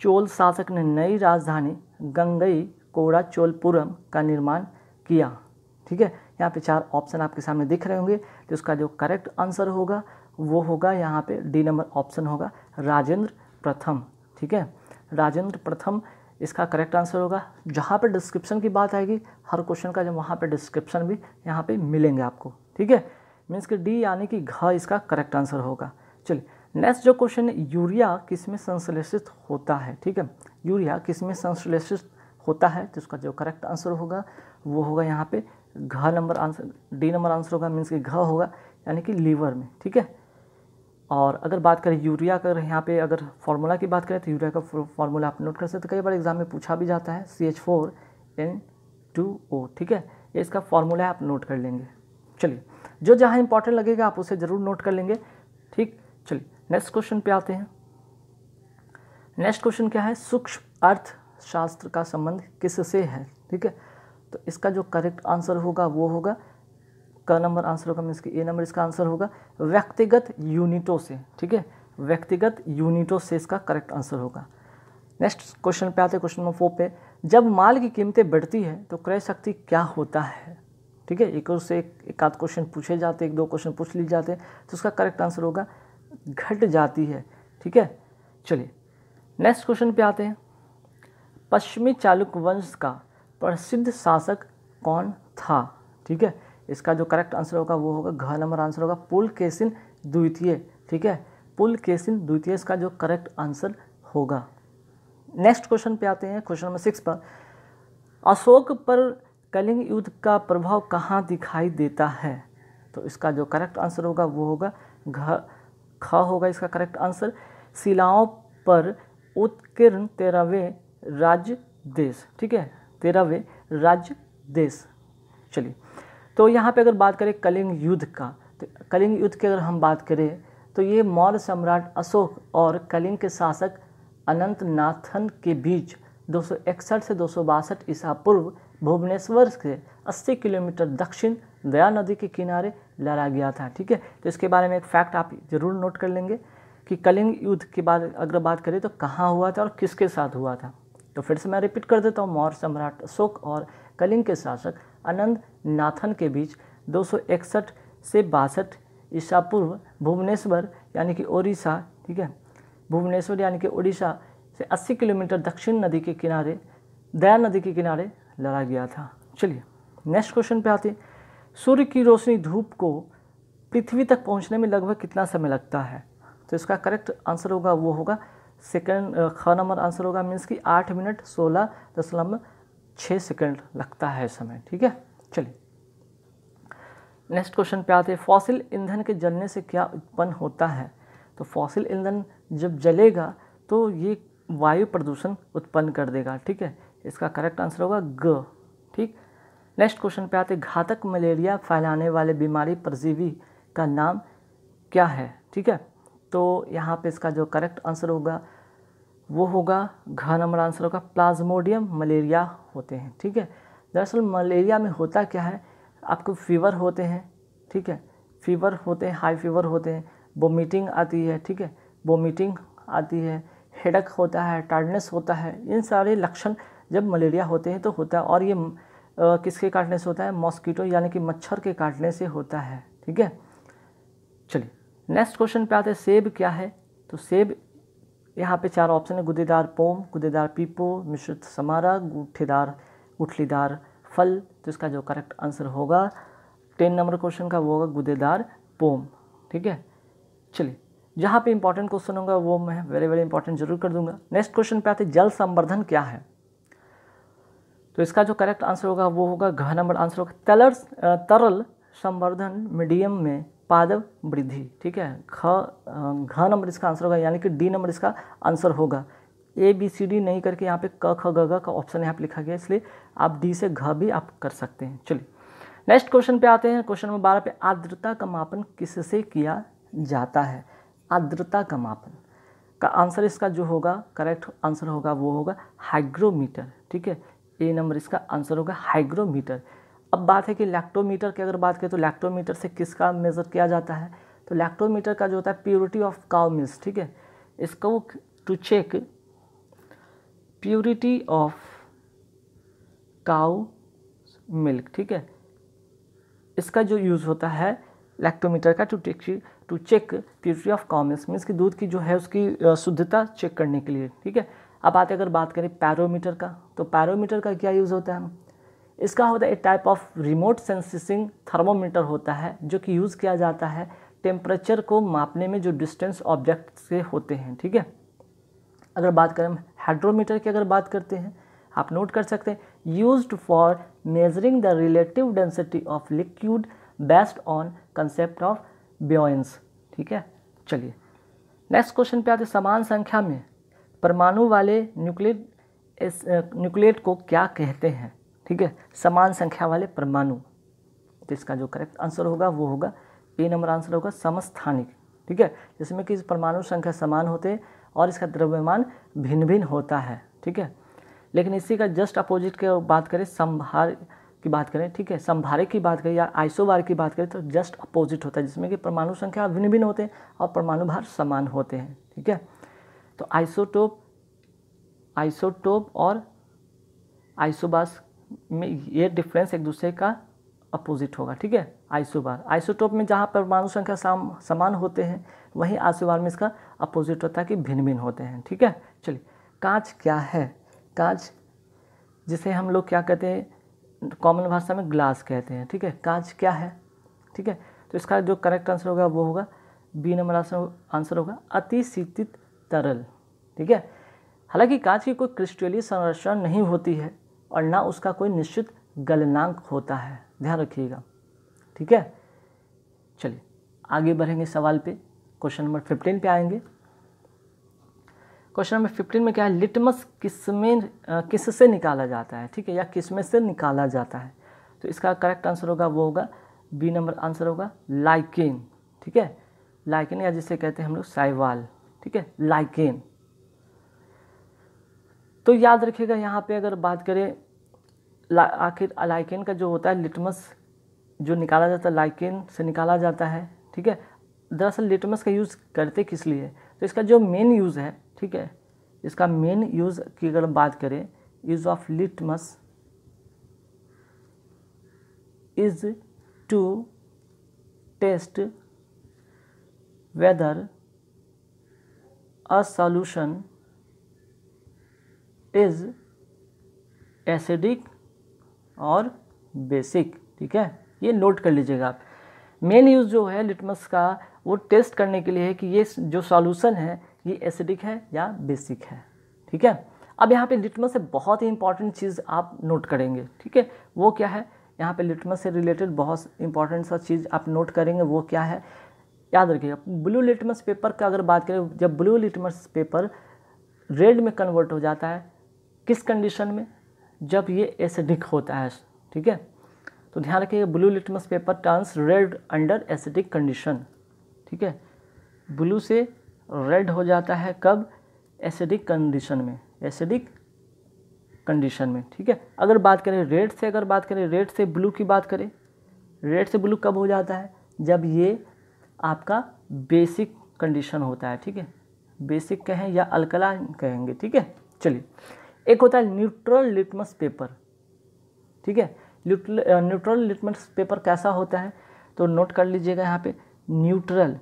चोल शासक ने नई राजधानी गंगईकोंडा का निर्माण किया? ठीक है, यहाँ पे 4 ऑप्शन आपके सामने दिख रहे होंगे, तो इसका जो करेक्ट आंसर होगा वो होगा यहाँ पे डी नंबर ऑप्शन होगा, राजेंद्र प्रथम। ठीक है, राजेंद्र प्रथम इसका करेक्ट आंसर होगा। जहाँ पे डिस्क्रिप्शन की बात आएगी हर क्वेश्चन का, जब वहाँ पे डिस्क्रिप्शन भी यहाँ पे मिलेंगे आपको। ठीक है, मीन्स कि डी यानी कि घ इसका करेक्ट आंसर होगा। चलिए नेक्स्ट जो क्वेश्चन है, यूरिया किसमें संश्लेषित होता है? ठीक है, यूरिया किसमें संश्लेषित होता है, तो इसका जो करेक्ट आंसर होगा वो होगा यहाँ पे घ number answer, D number answer होगा, मीन्स कि घ होगा यानी कि लीवर में। ठीक है, और अगर बात करें यूरिया का, यहाँ पे अगर फार्मूला की बात करें तो यूरिया का फार्मूला आप नोट कर सकते, कई बार एग्जाम में पूछा भी जाता है, CH4N2O। ठीक है, ये इसका फार्मूला आप नोट कर लेंगे। चलिए, जो जहाँ इंपॉर्टेंट लगेगा आप उसे ज़रूर नोट कर लेंगे। ठीक, चलिए नेक्स्ट क्वेश्चन पे आते हैं। नेक्स्ट क्वेश्चन क्या है, सूक्ष्म अर्थशास्त्र का संबंध किससे है? ठीक है, तो इसका जो करेक्ट आंसर होगा वो होगा क नंबर आंसर होगा, मीन्स कि ए नंबर इसका आंसर होगा, व्यक्तिगत यूनिटों से। ठीक है, व्यक्तिगत यूनिटों से इसका करेक्ट आंसर होगा। नेक्स्ट क्वेश्चन पे आते हैं, क्वेश्चन नंबर 4 पे, जब माल की कीमतें बढ़ती है तो क्रय शक्ति क्या होता है? ठीक है, एक और से एक आध क्वेश्चन पूछे जाते हैं, 1-2 क्वेश्चन पूछ लिए जाते हैं, तो उसका करेक्ट आंसर होगा घट जाती है। ठीक है, चलिए नेक्स्ट क्वेश्चन पे आते हैं, पश्चिमी चालुक्य वंश का प्रसिद्ध शासक कौन था? ठीक है, इसका जो करेक्ट आंसर होगा वो होगा घ नंबर आंसर होगा, पुलकेशिन द्वितीय। ठीक है, पुलकेशिन द्वितीय इसका जो करेक्ट आंसर होगा। नेक्स्ट क्वेश्चन पे आते हैं, क्वेश्चन नंबर 6 पर, अशोक पर कलिंग युद्ध का प्रभाव कहाँ दिखाई देता है? तो इसका जो करेक्ट आंसर होगा वो होगा ख होगा इसका करेक्ट आंसर, शिलाओं पर उत्कीर्ण 13वें राज्य देश। ठीक है, 13वें राज्य देश। चलिए, तो यहाँ पे अगर बात करें कलिंग युद्ध का, तो कलिंग युद्ध की अगर हम बात करें तो ये मौर्य सम्राट अशोक और कलिंग के शासक अनंतनाथन के बीच 261 से 262 ईसा पूर्व भुवनेश्वर से 80 किलोमीटर दक्षिण दया नदी के किनारे लड़ा गया था। ठीक है, तो इसके बारे में एक फैक्ट आप जरूर नोट कर लेंगे कि कलिंग युद्ध के बाद अगर बात करें तो कहाँ हुआ था और किसके साथ हुआ था। तो फिर से मैं रिपीट कर देता हूँ, मौर्य सम्राट अशोक और कलिंग के शासक अनंत नाथन के बीच 261 से 62 ईसा पूर्व भुवनेश्वर यानी कि ओडिशा, ठीक है, भुवनेश्वर यानी कि ओडिशा से 80 किलोमीटर दक्षिण नदी के किनारे दया नदी के किनारे लड़ा गया था। चलिए नेक्स्ट क्वेश्चन पे आते हैं, सूर्य की रोशनी धूप को पृथ्वी तक पहुंचने में लगभग कितना समय लगता है? तो इसका करेक्ट आंसर होगा वो होगा सेकंड, ख नंबर आंसर होगा, मीन्स कि 8 मिनट 16.6 सेकंड लगता है समय। ठीक है, चलिए नेक्स्ट क्वेश्चन पे आते हैं, फॉसिल ईंधन के जलने से क्या उत्पन्न होता है? तो फॉसिल ईंधन जब जलेगा तो ये वायु प्रदूषण उत्पन्न कर देगा। ठीक है, इसका करेक्ट आंसर होगा ग। ठीक, नेक्स्ट क्वेश्चन पे आते हैं, घातक मलेरिया फैलाने वाले बीमारी परजीवी का नाम क्या है? ठीक है, तो यहाँ पे इसका जो करेक्ट आंसर होगा वो होगा घ नंबर आंसर होगा, प्लाज्मोडियम मलेरिया होते हैं। ठीक है, दरअसल मलेरिया में होता क्या है, आपको फीवर होते हैं। ठीक है, फीवर होते हैं, हाई फीवर होते हैं, वोमिटिंग आती है। ठीक है, वोमिटिंग आती है, हेडेक होता है, टार्डनेस होता है, इन सारे लक्षण जब मलेरिया होते हैं तो होता है। और ये किसके काटने से होता है? मॉस्किटो यानी कि मच्छर के काटने से होता है। ठीक है, चलिए नेक्स्ट क्वेश्चन पे आते हैं, सेब क्या है? तो सेब यहाँ पे 4 ऑप्शन है, गुदेदार पोम, गुदेदार पीपो, मिश्रित समारा, गुठलीदार फल। तो इसका जो करेक्ट आंसर होगा 10 नंबर क्वेश्चन का वो होगा गुदेदार पोम। ठीक है, चलिए जहाँ पे इंपॉर्टेंट क्वेश्चन होगा वो मैं वेरी इंपॉर्टेंट जरूर कर दूंगा। नेक्स्ट क्वेश्चन पे आते हैं, जल संवर्धन क्या है? तो इसका जो करेक्ट आंसर होगा वो होगा घ नंबर आंसर होगा, तरल संवर्धन मीडियम में पादप वृद्धि। ठीक है, घ नंबर इसका आंसर होगा, यानी कि डी नंबर इसका आंसर होगा। ABCD नहीं करके यहाँ पे क ख ग घ का ऑप्शन यहाँ पे लिखा गया, इसलिए आप डी से घ भी आप कर सकते हैं। चलिए नेक्स्ट क्वेश्चन पे आते हैं, क्वेश्चन नंबर 12 पे, आर्द्रता का मापन किससे किया जाता है? आर्द्रता का मापन का आंसर इसका जो होगा करेक्ट आंसर होगा वो होगा हाइग्रोमीटर। ठीक है, ए नंबर इसका आंसर होगा हाइग्रोमीटर। अब बात है कि लैक्टोमीटर की अगर बात करें तो लैक्टोमीटर से किसका मेज़र किया जाता है? तो लैक्टोमीटर का जो होता है प्योरिटी ऑफ काउ मिल्क। ठीक है, इसको to check purity of cow milk, ठीक है। इसका जो यूज़ होता है लैक्टोमीटर का to check purity of cow milk, means की दूध की जो है उसकी शुद्धता चेक करने के लिए, ठीक है। अब आते अगर बात करें पैरोमीटर का, तो पैरोमीटर का क्या यूज़ होता है? इसका होता है एक type of remote sensing thermometer होता है जो कि यूज़ किया जाता है टेम्परेचर को मापने में जो डिस्टेंस ऑब्जेक्ट से होते हैं, ठीक है। अगर बात करें हाइड्रोमीटर की, अगर बात करते हैं, आप नोट कर सकते हैं used for measuring the relative density of liquid based on concept of buoyancy, ठीक है। चलिए नेक्स्ट क्वेश्चन पे आते, समान संख्या में परमाणु वाले न्यूक्लिएट को क्या कहते हैं, ठीक है। समान संख्या वाले परमाणु, तो इसका जो करेक्ट आंसर होगा वो होगा ए नंबर आंसर होगा समस्थानिक, ठीक है। जिसमें कि परमाणु संख्या समान होते हैं और इसका द्रव्यमान भिन्न भिन्न होता है, ठीक है। लेकिन इसी का जस्ट अपोजिट की बात करें, संभार की बात करें, ठीक है, संभारक की बात करें या आइसोबार की बात करें तो जस्ट अपोजिट होता है, जिसमें कि परमाणु संख्या भिन्न भिन्न होते हैं और परमाणु भार समान होते हैं, ठीक है। तो आइसोटोप और आइसोबास में ये डिफरेंस एक दूसरे का अपोजिट होगा, ठीक है। आइसोटोप में जहाँ परमाणु संख्या समान होते हैं, वहीं आइसोबार में इसका अपोजिट होता है कि भिन्न भिन्न होते हैं, ठीक है। चलिए कांच क्या है? कांच जिसे हम लोग क्या कहते हैं, कॉमन भाषा में ग्लास कहते हैं, ठीक है। कांच क्या है, ठीक है। तो इसका जो करेक्ट आंसर होगा वो होगा बी नंबर आंसर होगा अतिशीतित तरल, ठीक है। हालांकि कांच की कोई क्रिस्टलीय संरचना नहीं होती है और ना उसका कोई निश्चित गलनांक होता है, ध्यान रखिएगा, ठीक है। चलिए आगे बढ़ेंगे सवाल पे, क्वेश्चन नंबर 15 पे आएंगे। क्वेश्चन नंबर 15 में क्या है, लिटमस किससे निकाला जाता है, ठीक है, या किसमें से निकाला जाता है? तो इसका करेक्ट आंसर होगा वो होगा बी नंबर आंसर होगा लाइकेन, ठीक है। लाइकेन या जिसे कहते हैं हम लोग साइवाल, ठीक है, लाइकेन। तो याद रखिएगा यहाँ पे अगर बात करें आखिर लाइकेन का जो होता है, लिटमस जो निकाला जाता है लाइकेन से निकाला जाता है, ठीक है। दरअसल लिटमस का यूज़ करते किस लिए? तो इसका जो मेन यूज़ है, ठीक है, इसका मेन यूज़ की अगर बात करें, use of litmus is to test whether a solution is acidic और बेसिक, ठीक है। ये नोट कर लीजिएगा आप। मेन यूज़ जो है लिटमस का वो टेस्ट करने के लिए है कि ये जो सॉल्यूशन है ये एसिडिक है या बेसिक है, ठीक है। अब यहाँ पे लिटमस से बहुत ही इंपॉर्टेंट चीज़ आप नोट करेंगे, ठीक है। वो क्या है? यहाँ पे लिटमस से रिलेटेड बहुत इंपॉर्टेंट सा चीज़ आप नोट करेंगे, वो क्या है? याद रखिएगा, ब्लू लिटमस पेपर का अगर बात करें, जब ब्लू लिटमस पेपर रेड में कन्वर्ट हो जाता है, किस कंडीशन में? जब ये एसिडिक होता है, ठीक है। तो ध्यान रखिएगा, blue litmus paper turns red under acidic condition, ठीक है। ब्लू से रेड हो जाता है कब? एसिडिक कंडीशन में, एसिडिक कंडीशन में, ठीक है। अगर बात करें रेड से, अगर बात करें रेड से ब्लू की बात करें, रेड से ब्लू कब हो जाता है? जब ये आपका बेसिक कंडीशन होता है, ठीक है। बेसिक कहें या अल्कलाइन कहेंगे, ठीक है। चलिए एक होता है न्यूट्रल लिटमस पेपर, ठीक है। न्यूट्रल लिटमस पेपर कैसा होता है? तो नोट कर लीजिएगा यहाँ पे, न्यूट्रल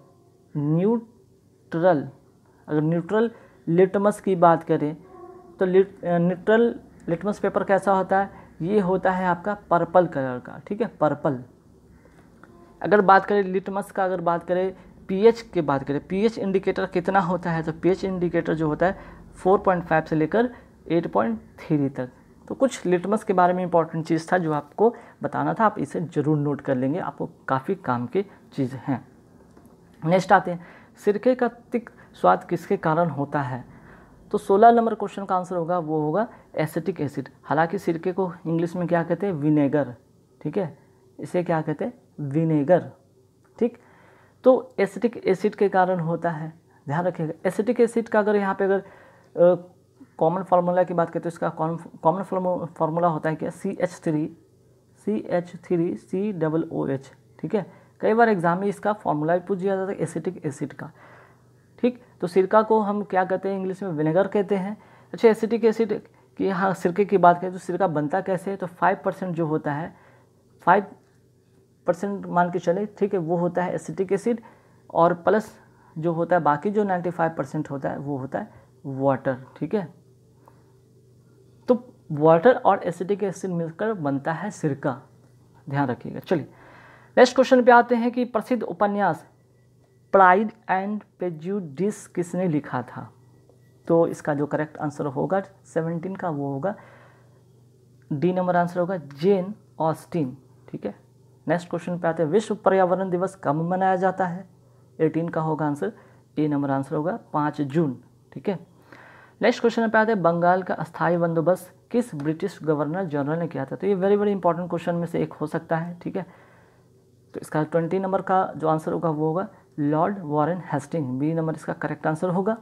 अगर न्यूट्रल लिटमस की बात करें तो न्यूट्रल लिटमस पेपर कैसा होता है? ये होता है आपका पर्पल कलर का, ठीक है, पर्पल। अगर बात करें लिटमस का, अगर बात करें पीएच की बात करें, पीएच इंडिकेटर कितना होता है? तो पीएच इंडिकेटर जो होता है 4.5 से लेकर 8.3 तक। तो कुछ लिटमस के बारे में इंपॉर्टेंट चीज़ था जो आपको बताना था, आप इसे ज़रूर नोट कर लेंगे, आपको काफ़ी काम की चीज़ हैं। नेक्स्ट आते हैं, सिरके का तिक्त स्वाद किसके कारण होता है? तो 16 नंबर क्वेश्चन का आंसर होगा वो होगा एसिटिक एसिड। हालांकि सिरके को इंग्लिश में क्या कहते हैं? विनेगर, ठीक है, इसे क्या कहते हैं? विनेगर, ठीक। तो एसिटिक एसिड के कारण होता है, ध्यान रखिएगा। एसिटिक एसिड का अगर यहाँ पे अगर कॉमन फार्मूला की बात करें तो इसका कॉमन फार्मूला होता है क्या? CH3COOH, ठीक है। कई बार एग्जाम में इसका फार्मूला भी पूछ दिया जाता है एसिटिक एसिड का, ठीक। तो सिरका को हम क्या कहते हैं? इंग्लिश में विनेगर कहते हैं। अच्छा, एसिटिक एसिड की यहाँ सिरके की बात करें तो सिरका बनता कैसे है, तो 5% जो होता है, 5% मान के चले, ठीक है, वो होता है एसिटिक एसिड, और प्लस जो होता है बाकी जो 95% होता है वो होता है वाटर, ठीक है। तो वाटर और एसिटिक एसिड मिलकर बनता है सिरका, ध्यान रखिएगा। चलिए नेक्स्ट क्वेश्चन पे आते हैं कि प्रसिद्ध उपन्यास प्राइड एंड प्रेजुडिस किसने लिखा था। तो इसका जो करेक्ट आंसर होगा 17 का वो होगा डी नंबर आंसर होगा जेन ऑस्टिन, ठीक है। नेक्स्ट क्वेश्चन पे आते हैं विश्व पर्यावरण दिवस कब मनाया जाता है। 18 का होगा आंसर, ए नंबर आंसर होगा 5 जून, ठीक है। नेक्स्ट क्वेश्चन पे आते हैं बंगाल का अस्थायी बंदोबस्त किस ब्रिटिश गवर्नर जनरल ने किया था। तो ये वेरी वेरी इंपॉर्टेंट क्वेश्चन में से एक हो सकता है, ठीक है। तो इसका 20 नंबर का जो आंसर होगा वो होगा Lord Warren Hasting, B number इसका करेक्ट आंसर होगा,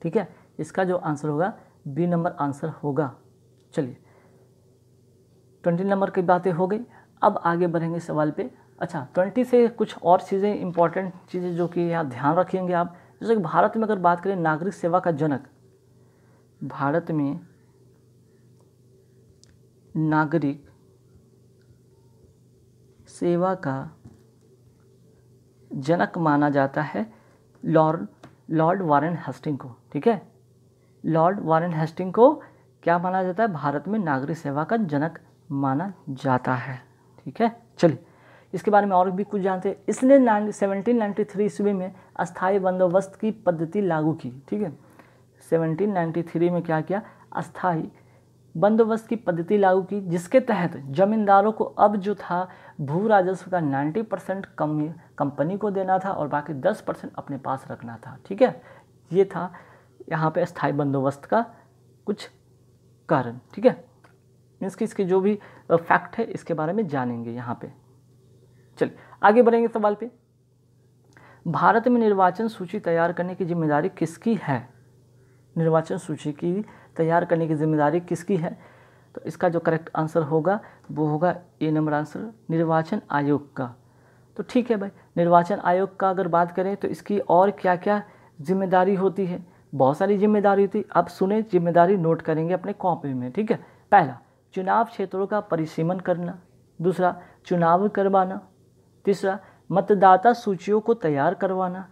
ठीक है। इसका जो आंसर होगा बी नंबर आंसर होगा। चलिए 20 नंबर की बातें हो गई, अब आगे बढ़ेंगे सवाल पे। अच्छा 20 से कुछ और चीज़ें इंपॉर्टेंट चीज़ें जो कि यहाँ ध्यान रखेंगे आप, जैसे कि भारत में अगर बात करें नागरिक सेवा का जनक, भारत में नागरिक सेवा का जनक माना जाता है लॉर्ड वॉरेन हेस्टिंग को, ठीक है। लॉर्ड वॉरेन हेस्टिंग को क्या माना जाता है, भारत में नागरिक सेवा का जनक माना जाता है, ठीक है। चलिए इसके बारे में और भी कुछ जानते हैं। इसने 1793 ईस्वी में अस्थायी बंदोबस्त की पद्धति लागू की, ठीक है। 1793 में क्या किया, अस्थायी बंदोबस्त की पद्धति लागू की, जिसके तहत जमींदारों को अब जो था भू राजस्व का 90% कंपनी को देना था और बाकी 10% अपने पास रखना था, ठीक है। ये था यहाँ पे अस्थायी बंदोबस्त का कुछ कारण, ठीक है। मीन्स कि इसके जो भी फैक्ट है इसके बारे में जानेंगे यहाँ पे। चलिए आगे बढ़ेंगे सवाल पे। भारत में निर्वाचन सूची तैयार करने की जिम्मेदारी किसकी है। निर्वाचन सूची की तैयार करने की जिम्मेदारी किसकी है, तो इसका जो करेक्ट आंसर होगा वो होगा ए नंबर आंसर, निर्वाचन आयोग का। तो ठीक है भाई, निर्वाचन आयोग का अगर बात करें तो इसकी और क्या क्या जिम्मेदारी होती है, बहुत सारी जिम्मेदारी होती है। आप सुने, जिम्मेदारी नोट करेंगे अपने कॉपी में, ठीक है। पहला, चुनाव क्षेत्रों का परिसीमन करना। दूसरा, चुनाव करवाना। तीसरा, मतदाता सूचियों को तैयार करवाना।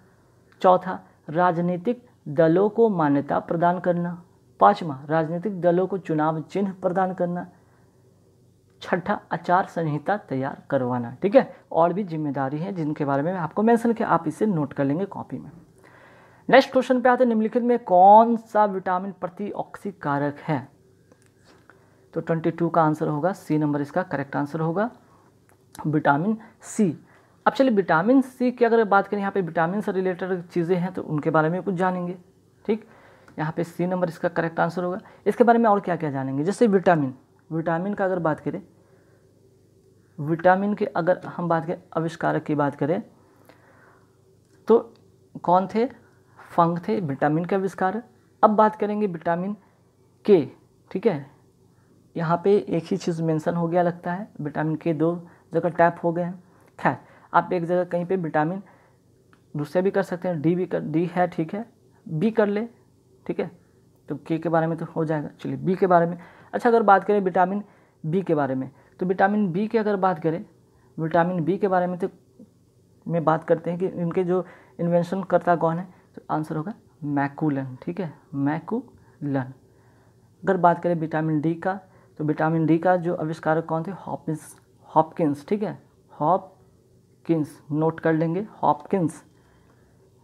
चौथा, राजनीतिक दलों को मान्यता प्रदान करना। पांचवा, राजनीतिक दलों को चुनाव चिन्ह प्रदान करना। छठा, आचार संहिता तैयार करवाना, ठीक है। और भी जिम्मेदारी है जिनके बारे में आपको मेंशन किया, आप इसे नोट कर लेंगे कॉपी में। नेक्स्ट क्वेश्चन पे आते हैं, निम्नलिखित में कौन सा विटामिन प्रतिऑक्सीकारक है। तो 22 का आंसर होगा सी नंबर इसका करेक्ट आंसर होगा, विटामिन सी। अब चलिए विटामिन सी की अगर बात करें, यहाँ पे विटामिन से रिलेटेड चीज़ें हैं तो उनके बारे में कुछ जानेंगे, ठीक। यहाँ पे सी नंबर इसका करेक्ट आंसर होगा। इसके बारे में और क्या क्या जानेंगे, जैसे विटामिन का अगर बात करें, विटामिन के अगर हम बात करें आविष्कारक की बात करें तो कौन थे, फंग थे विटामिन के आविष्कारक। अब बात करेंगे विटामिन के, ठीक है। यहाँ पे एक ही चीज़ मेंशन हो गया लगता है, विटामिन के 2 जगह टैप हो गए हैं। खैर आप एक जगह कहीं पे विटामिन दूसरे भी कर सकते हैं, डी है, ठीक है, बी कर ले, ठीक है। तो के बारे में तो हो जाएगा। चलिए बी के बारे में, अच्छा अगर बात करें विटामिन बी के बारे में, तो विटामिन बी की अगर बात करें, विटामिन बी के बारे में तो में बात करते हैं कि इनके जो इन्वेंशन करता कौन है, तो आंसर होगा मैकुलन, ठीक है, मैकुलन। अगर बात करें विटामिन डी का, तो विटामिन डी का जो आविष्कारक कौन थे, हॉपकिंस, ठीक है, हॉपकिंस, नोट कर लेंगे हॉपकिंस।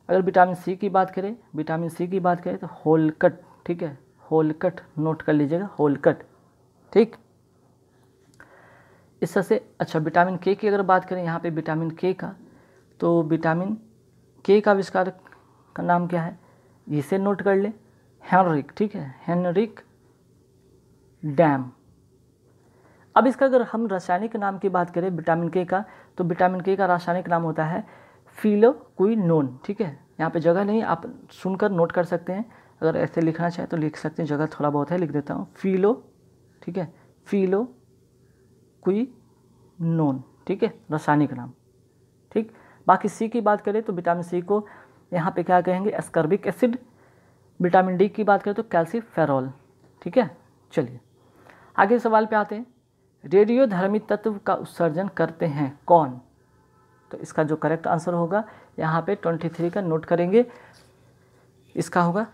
अगर विटामिन सी की बात करें, विटामिन सी की बात करें तो होलकट, ठीक है, होलकट नोट कर लीजिएगा, होलकट, ठीक। इस तरह से अच्छा विटामिन के की अगर बात करें यहाँ पे विटामिन के का, तो विटामिन के का आविष्कारक का नाम क्या है, इसे नोट कर ले, हेनरिक, ठीक है, हेनरिक डैम। अब इसका अगर हम रासायनिक नाम की बात करें विटामिन के का, तो विटामिन के का रासायनिक नाम होता है फिलोक्विनोन, ठीक है। यहाँ पे जगह नहीं, आप सुनकर नोट कर सकते हैं, अगर ऐसे लिखना चाहे तो लिख सकते हैं, जगह थोड़ा बहुत है, लिख देता हूँ फिलो, ठीक है, फिलोक्विनोन, ठीक है, रासायनिक नाम, ठीक। बाकी सी की बात करें तो विटामिन सी को यहाँ पे क्या कहेंगे, एस्कॉर्बिक एसिड। विटामिन डी की बात करें तो कैल्सीफेरॉल, ठीक है। चलिए आगे सवाल पे आते हैं, रेडियोधर्मी तत्व का उत्सर्जन करते हैं कौन? तो इसका जो करेक्ट आंसर होगा यहाँ पे 23 का नोट करेंगे, इसका होगा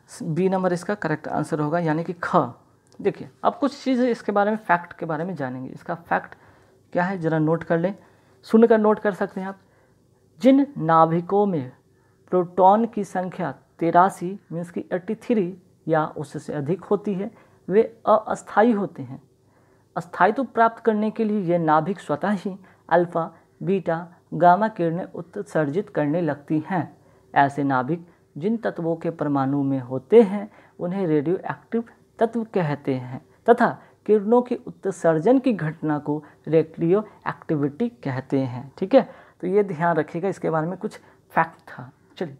बी नंबर, इसका करेक्ट आंसर होगा यानी कि ख। देखिए अब कुछ चीज़ इसके बारे में, फैक्ट के बारे में जानेंगे। इसका फैक्ट क्या है ज़रा नोट कर लें, सुनकर नोट कर सकते हैं आप। जिन नाभिकों में प्रोटॉन की संख्या 83 मीन्स की 83 या उससे अधिक होती है वे अस्थायी होते हैं। अस्थायित्व प्राप्त करने के लिए ये नाभिक स्वतः ही अल्फा, बीटा, गामा किरणें उत्सर्जित करने लगती हैं। ऐसे नाभिक जिन तत्वों के परमाणु में होते हैं उन्हें रेडियो एक्टिव तत्व कहते हैं तथा किरणों के उत्सर्जन की घटना को रेडियो एक्टिविटी कहते हैं, ठीक है। तो ये ध्यान रखिएगा, इसके बारे में कुछ फैक्ट था। चलिए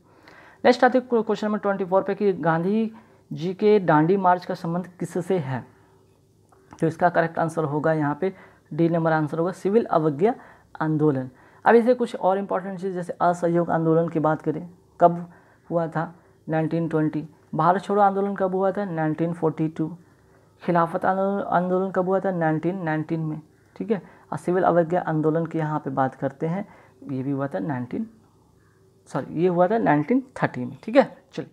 नेक्स्ट आते हैं क्वेश्चन नंबर 24 पे कि गांधी जी के दांडी मार्च का संबंध किससे है? तो इसका करेक्ट आंसर होगा यहाँ पे डी नंबर आंसर होगा, सिविल अवज्ञा आंदोलन। अब इसे कुछ और इम्पॉर्टेंट चीज़, जैसे असहयोग आंदोलन की बात करें, कब हुआ था? 1920। भारत छोड़ो आंदोलन कब हुआ था? 1942। खिलाफत आंदोलन कब हुआ था? 1919 में, ठीक है। और सिविल अवज्ञा आंदोलन की यहाँ पे बात करते हैं, ये भी हुआ था 1930 में, ठीक है। चलिए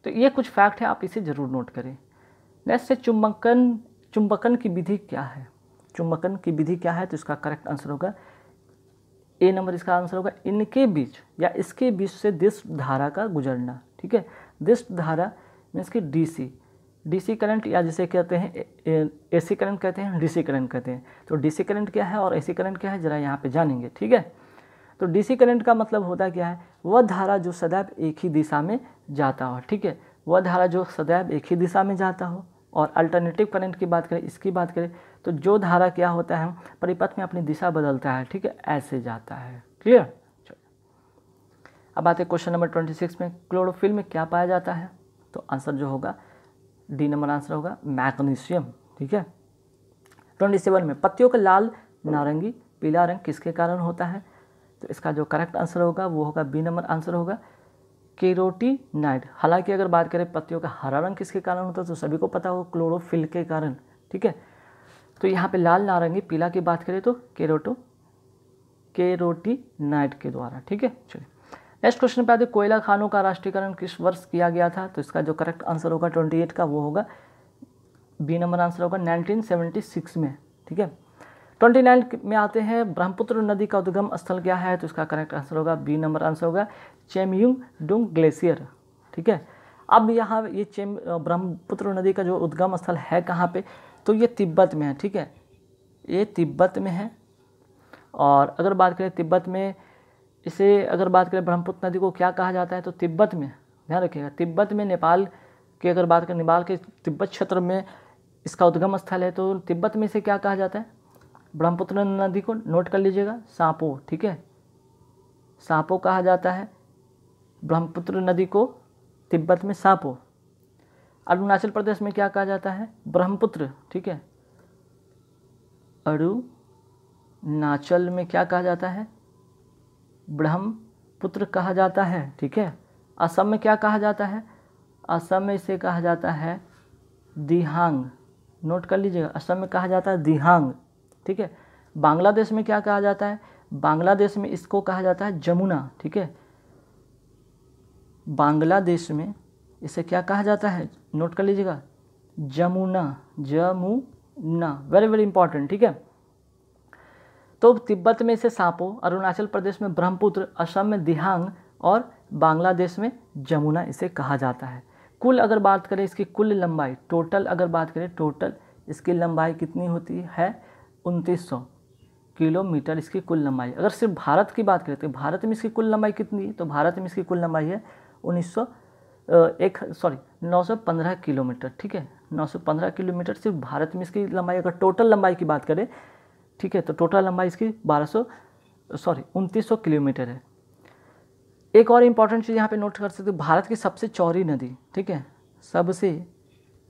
तो ये कुछ फैक्ट है, आप इसे ज़रूर नोट करें। नेक्स्ट है चुंबकन की विधि क्या है? चुंबकन की विधि क्या है? तो इसका करेक्ट आंसर होगा ए नंबर, इसका आंसर होगा इनके बीच या इसके बीच से दिश धारा का गुजरना, ठीक है। दिश धारा मीन्स कि डीसी करंट, या जिसे कहते हैं एसी करंट कहते हैं, डीसी करंट कहते हैं। तो डीसी करंट क्या है और एसी करंट क्या है ज़रा यहाँ पे जानेंगे, ठीक है। तो डीसी करंट का मतलब होता क्या है? वह धारा जो सदैव एक ही दिशा में जाता हो, ठीक है, वह धारा जो सदैव एक ही दिशा में जाता हो। और अल्टरनेटिव करंट की बात करें, इसकी बात करें तो जो धारा क्या होता है, परिपथ में अपनी दिशा बदलता है, ठीक है, ऐसे जाता है। क्लियर? चलिए अब आते हैं क्वेश्चन नंबर 26 में, क्लोरोफिल में क्या पाया जाता है? तो आंसर जो होगा डी नंबर आंसर होगा मैग्नीशियम, ठीक है। 27 में पत्तियों का लाल, नारंगी, पीला रंग किसके कारण होता है? तो इसका जो करेक्ट आंसर होगा वो होगा बी नंबर आंसर होगा कैरोटीनाइड। हालांकि अगर बात करें पत्तियों का हरा रंग किसके कारण होता है तो सभी को पता हो, क्लोरोफिल के कारण, ठीक है। तो यहाँ पे लाल, नारंगी, पीला की बात करें तो कैरोटीनाइड के द्वारा, ठीक है। चलिए नेक्स्ट क्वेश्चन पे आते, कोयला खानों का राष्ट्रीयकरण किस वर्ष किया गया था? तो इसका जो करेक्ट आंसर होगा 28 का वो होगा बी नंबर आंसर होगा 1976 में, ठीक है। 29 में आते हैं, ब्रह्मपुत्र नदी का उद्गम स्थल क्या है? तो इसका करेक्ट आंसर होगा बी नंबर आंसर होगा चेमयुंगडुंग ग्लेशियर, ठीक है। अब यहाँ ये ब्रह्मपुत्र नदी का जो उद्गम स्थल है कहाँ पे? तो ये तिब्बत में है, ठीक है, ये तिब्बत में है। और अगर बात करें तिब्बत में, इसे अगर बात करें ब्रह्मपुत्र नदी को क्या कहा जाता है? तो तिब्बत में, ध्यान रखिएगा, तिब्बत में, नेपाल की अगर बात करें, नेपाल के तिब्बत क्षेत्र में इसका उद्गम स्थल है। तो तिब्बत में इसे क्या कहा जाता है? ब्रह्मपुत्र नदी को नोट कर लीजिएगा, सांपो, ठीक है, सांपो कहा जाता है ब्रह्मपुत्र नदी को तिब्बत में, सांपो। अरुणाचल प्रदेश में क्या कहा जाता है? ब्रह्मपुत्र, ठीक है, अरुणाचल में क्या कहा जाता है? ब्रह्मपुत्र कहा जाता है, ठीक है। असम में क्या कहा जाता है? असम में इसे कहा जाता है दिहांग, नोट कर लीजिएगा, असम में कहा जाता है दिहांग, ठीक है। बांग्लादेश में क्या कहा जाता है? बांग्लादेश में इसको कहा जाता है जमुना, ठीक है, बांग्लादेश में इसे क्या कहा जाता है? नोट कर लीजिएगा, Jamuna, Jamuna, very very important, ठीक है। तो तिब्बत में इसे सांपो, अरुणाचल प्रदेश में ब्रह्मपुत्र, असम में दिहांग और बांग्लादेश में जमुना इसे कहा जाता है। कुल अगर बात करें इसकी कुल लंबाई, टोटल अगर बात करें, टोटल इसकी लंबाई कितनी होती है? 2900 किलोमीटर इसकी कुल लंबाई। अगर सिर्फ भारत की बात करें तो भारत में इसकी कुल लंबाई कितनी है? तो भारत में इसकी कुल लंबाई है 915 किलोमीटर, ठीक है, 915 किलोमीटर सिर्फ भारत में इसकी लंबाई। अगर टोटल लंबाई की बात करें, ठीक है, तो टोटल लंबाई इसकी 2900 किलोमीटर है। एक और इम्पॉर्टेंट चीज़ यहाँ पे नोट कर सकते हो, भारत की सबसे चौड़ी नदी, ठीक है, सबसे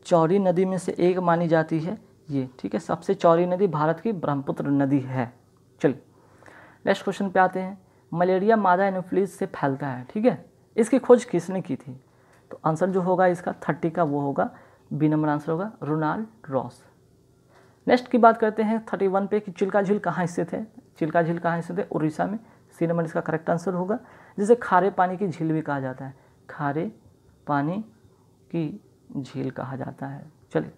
चौड़ी नदी में से एक मानी जाती है ये, ठीक है, सबसे चौड़ी नदी भारत की ब्रह्मपुत्र नदी है। चलिए नेक्स्ट क्वेश्चन पे आते हैं, मलेरिया मादा एनोफिलीज से फैलता है, ठीक है, इसकी खोज किसने की थी? तो आंसर जो होगा इसका 30 का वो होगा, बी नंबर आंसर होगा रोनाल्ड रॉस। नेक्स्ट की बात करते हैं 31 पे कि चिल्का झील कहाँ स्थित है। चिल्का झील कहाँ स्थित है? उड़ीसा में। सी नंबर इसका करेक्ट आंसर होगा, जिसे खारे पानी की झील भी कहा जाता है। खारे पानी की झील कहा जाता है। चलिए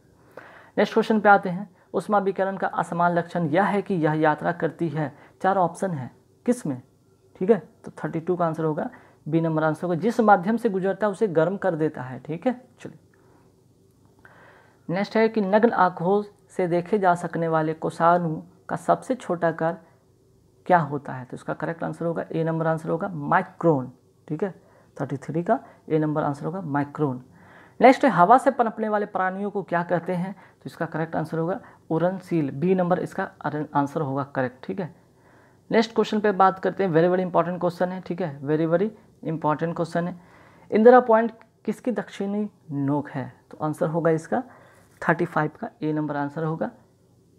नेक्स्ट क्वेश्चन पे आते हैं। उष्मा विकिरण का असमान लक्षण यह है कि यह यात्रा करती है, 4 ऑप्शन है, किस में? ठीक है, तो 32 का आंसर होगा, बी नंबर आंसर होगा, जिस माध्यम से गुजरता है उसे गर्म कर देता है। ठीक है, चलिए नेक्स्ट है कि नग्न आँखों से देखे जा सकने वाले कोषाणु का सबसे छोटा आकार क्या होता है? तो इसका करेक्ट आंसर होगा, ए नंबर आंसर होगा माइक्रोन। ठीक है, 33 का ए नंबर आंसर होगा माइक्रोन। नेक्स्ट है हवा से पनपने वाले प्राणियों को क्या कहते हैं? तो इसका करेक्ट आंसर होगा उड़नशील, बी नंबर इसका आंसर होगा करेक्ट। ठीक है, नेक्स्ट क्वेश्चन पे बात करते हैं, वेरी वेरी इंपॉर्टेंट क्वेश्चन है। ठीक है, वेरी वेरी इंपॉर्टेंट क्वेश्चन है। इंदिरा पॉइंट किसकी दक्षिणी नोक है? तो आंसर होगा इसका 35 का ए नंबर आंसर होगा।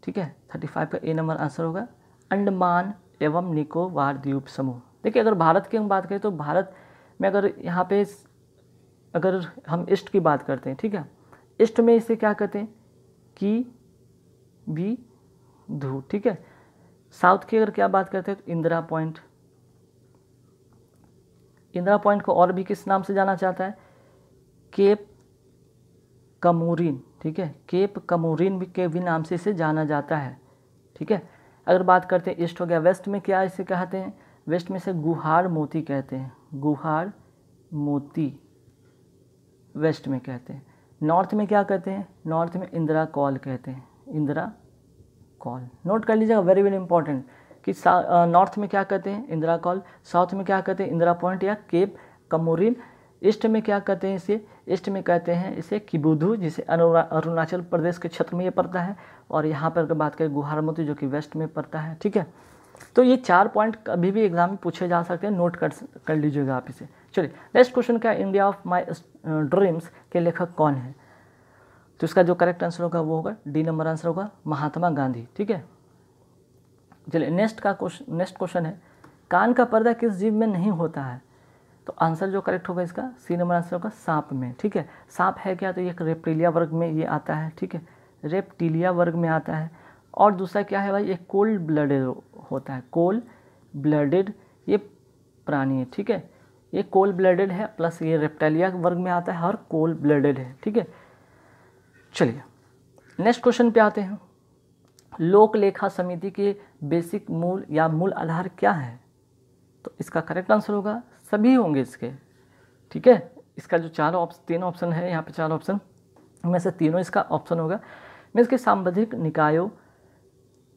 ठीक है, 35 का ए नंबर आंसर होगा अंडमान एवं निकोबार द्वीप समूह। देखिए अगर भारत की हम बात करें तो भारत में अगर यहाँ पे अगर हम ईस्ट की बात करते हैं, ठीक है, ईस्ट में इसे क्या कहते हैं? की बी धू। ठीक है, साउथ की अगर क्या बात करते हैं तो इंदिरा पॉइंट। इंदिरा पॉइंट को और भी किस नाम से जाना जाता है? केप कमोरिन। ठीक है, केप कमोरिन के भी नाम से इसे जाना जाता है। ठीक है, अगर बात करते हैं ईस्ट हो गया, वेस्ट में क्या इसे कहते हैं? वेस्ट में से गुहार मोती कहते हैं, गुहार मोती वेस्ट में कहते हैं। नॉर्थ में क्या कहते हैं? नॉर्थ में इंदिरा कॉल कहते हैं, इंदिरा कॉल। नोट कर लीजिएगा, वेरी वेरी इंपॉर्टेंट कि नॉर्थ में क्या कहते हैं? इंदिरा कॉल। साउथ में क्या कहते हैं? इंदिरा पॉइंट या केप कमोरिन। ईस्ट में क्या कहते हैं इसे? ईस्ट में कहते हैं इसे किबुधु, जिसे अरुणाचल प्रदेश के क्षेत्र में ये पड़ता है। और यहाँ पर अगर बात करें गुहार मोती जो कि वेस्ट में पड़ता है। ठीक है, तो ये 4 पॉइंट कभी भी एग्जाम में पूछे जा सकते हैं, नोट कर लीजिएगा आप इसे। चलिए नेक्स्ट क्वेश्चन क्या है? इंडिया ऑफ माई ड्रीम्स के लेखक कौन है? तो इसका जो करेक्ट आंसर होगा वो होगा, डी नंबर आंसर होगा महात्मा गांधी। ठीक है, चलिए नेक्स्ट क्वेश्चन है, कान का पर्दा किस जीव में नहीं होता है? तो आंसर जो करेक्ट होगा इसका सी नंबर आंसर होगा सांप में। ठीक है, सांप है क्या? तो ये रेप्टिलिया वर्ग में ये आता है। ठीक है, रेप्टिलिया वर्ग में आता है। और दूसरा क्या है भाई? ये कोल्ड ब्लडेड होता है, कोल्ड ब्लडेड ये प्राणी है। ठीक है, ये कोल्ड ब्लडेड है, प्लस ये रेप्टिलिया वर्ग में आता है और कोल्ड ब्लडेड है। ठीक है, चलिए नेक्स्ट क्वेश्चन पे आते हैं। लोक लेखा समिति के बेसिक मूल या मूल आधार क्या है? तो इसका करेक्ट आंसर होगा सभी होंगे इसके। ठीक है, इसका जो 3 ऑप्शन है यहाँ पे, 4 ऑप्शन में से तीनों इसका ऑप्शन होगा। मीन्स के सांविधिक निकायों,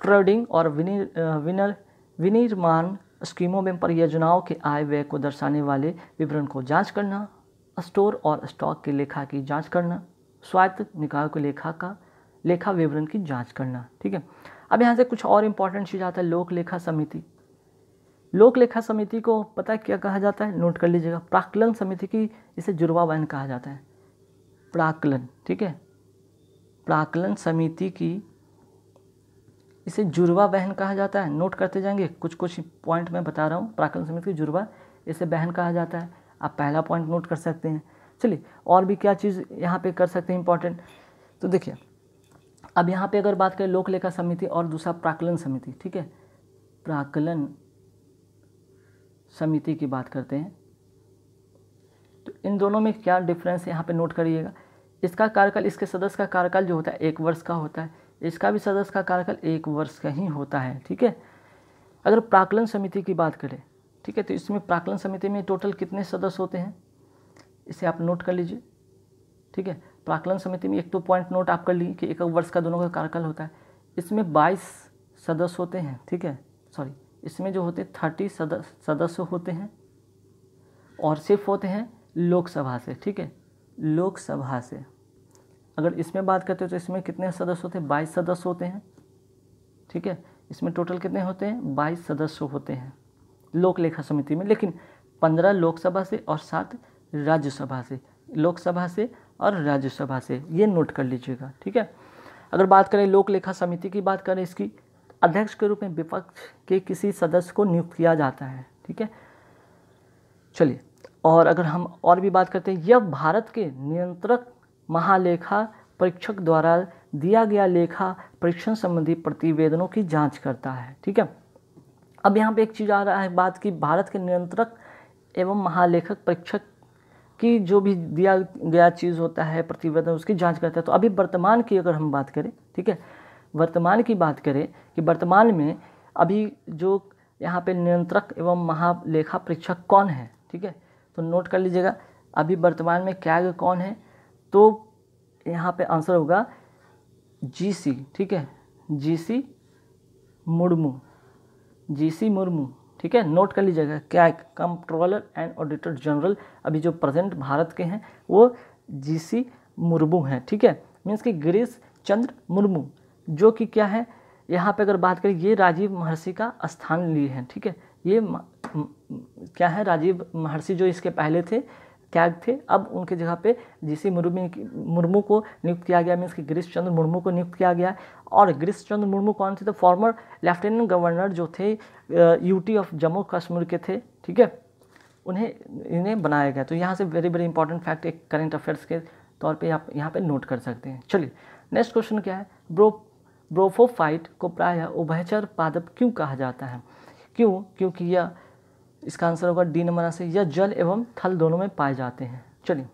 ट्रेडिंग और विनिर्माण स्कीमों में परियोजनाओं के आय व्यय को दर्शाने वाले विवरण को जांच करना, स्टोर और स्टॉक के लेखा की जांच करना, स्वायत्त निकायों के लेखा विवरण की जांच करना। ठीक है, अब यहाँ से कुछ और इम्पॉर्टेंट चीज़ आता है, लोक लेखा समिति। लोक लेखा समिति को पता है क्या कहा जाता है? नोट कर लीजिएगा, प्राक्कलन समिति की इसे जुड़वा बहन कहा जाता है, प्राक्कलन। ठीक है, प्राक्कलन समिति की इसे जुड़वा बहन कहा जाता है। नोट करते जाएंगे, कुछ पॉइंट मैं बता रहा हूँ। प्राक्कलन समिति की जुड़वा इसे बहन कहा जाता है, आप पहला पॉइंट नोट कर सकते हैं। चलिए और भी क्या चीज़ यहाँ पे कर सकते हैं इंपॉर्टेंट, तो देखिए अब यहाँ पे अगर बात करें लोक लेखा समिति और दूसरा प्राक्कलन समिति। ठीक है, प्राक्कलन समिति की बात करते हैं तो इन दोनों में क्या डिफरेंस है यहाँ पे नोट करिएगा। इसका कार्यकाल, इसके सदस्य का कार्यकाल जो होता है 1 वर्ष का होता है, इसका भी सदस्य का कार्यकाल 1 वर्ष का ही होता है। ठीक है, अगर प्राक्कलन समिति की बात करें, ठीक है, तो इसमें प्राक्कलन समिति में टोटल कितने सदस्य होते हैं इसे आप नोट कर लीजिए। ठीक है, प्राक्कलन समिति में एक तो पॉइंट नोट आप कर लीजिए कि 1 वर्ष का दोनों का कार्यकाल होता है। इसमें 22 सदस्य होते हैं। ठीक है, सॉरी, इसमें जो होते 30 सदस्य होते हैं और सिर्फ होते हैं लोकसभा से। ठीक है, लोकसभा से अगर इसमें बात करते हो तो इसमें कितने सदस्य होते हैं? 22 सदस्य होते हैं। ठीक है, इसमें टोटल कितने होते हैं? 22 सदस्य होते हैं लोक लेखा समिति में, लेकिन 15 लोकसभा से और 7 राज्यसभा से, लोकसभा से और राज्यसभा से, ये नोट कर लीजिएगा। ठीक है, अगर बात करें लोक लेखा समिति की बात करें, इसकी अध्यक्ष के रूप में विपक्ष के किसी सदस्य को नियुक्त किया जाता है। ठीक है, चलिए और अगर हम और भी बात करते हैं, यह भारत के नियंत्रक महालेखा परीक्षक द्वारा दिया गया लेखा परीक्षण संबंधी प्रतिवेदनों की जांच करता है। ठीक है, अब यहाँ पे एक चीज़ आ रहा है बात की, भारत के नियंत्रक एवं महालेखक परीक्षक की जो भी दिया गया चीज़ होता है प्रतिवेदन, उसकी जांच करता है। तो अभी वर्तमान की अगर हम बात करें, ठीक है, वर्तमान की बात करें कि वर्तमान में अभी जो यहाँ पे नियंत्रक एवं महालेखा परीक्षक कौन है, ठीक है, तो नोट कर लीजिएगा अभी वर्तमान में कैग कौन है, तो यहाँ पे आंसर होगा जीसी। ठीक है, जीसी मुर्मू, जीसी मुर्मू। ठीक है, नोट कर लीजिएगा, CAG controller and auditor general अभी जो प्रेजेंट भारत के हैं वो जीसी मुर्मू हैं। ठीक है, मीन्स कि गिरीश चंद्र मुर्मू जो कि क्या है, यहाँ पे अगर बात करें ये राजीव महर्षि का स्थान लिए हैं। ठीक है, ये क्या है, राजीव महर्षि जो इसके पहले थे कैग थे, अब उनके जगह पे जीसी मुर्मू को नियुक्त किया गया, मीन्स कि गिरीश चंद्र मुर्मू को नियुक्त किया गया। और गिरीश चंद्र मुर्मू कौन थे, तो फॉर्मर लेफ्टिनेंट गवर्नर जो थे यूटी ऑफ जम्मू कश्मीर के थे। ठीक है, इन्हें बनाया गया। तो यहाँ से वेरी वेरी इंपॉर्टेंट फैक्ट एक करंट अफेयर्स के तौर पे आप यहाँ पे नोट कर सकते हैं। चलिए नेक्स्ट क्वेश्चन क्या है, ब्रोफोफाइट को प्रायः उभयचर पादप क्यों कहा जाता है? क्यों? क्योंकि यह, इसका आंसर होगा डी नंबर से, यह जल एवं थल दोनों में पाए जाते हैं। चलिए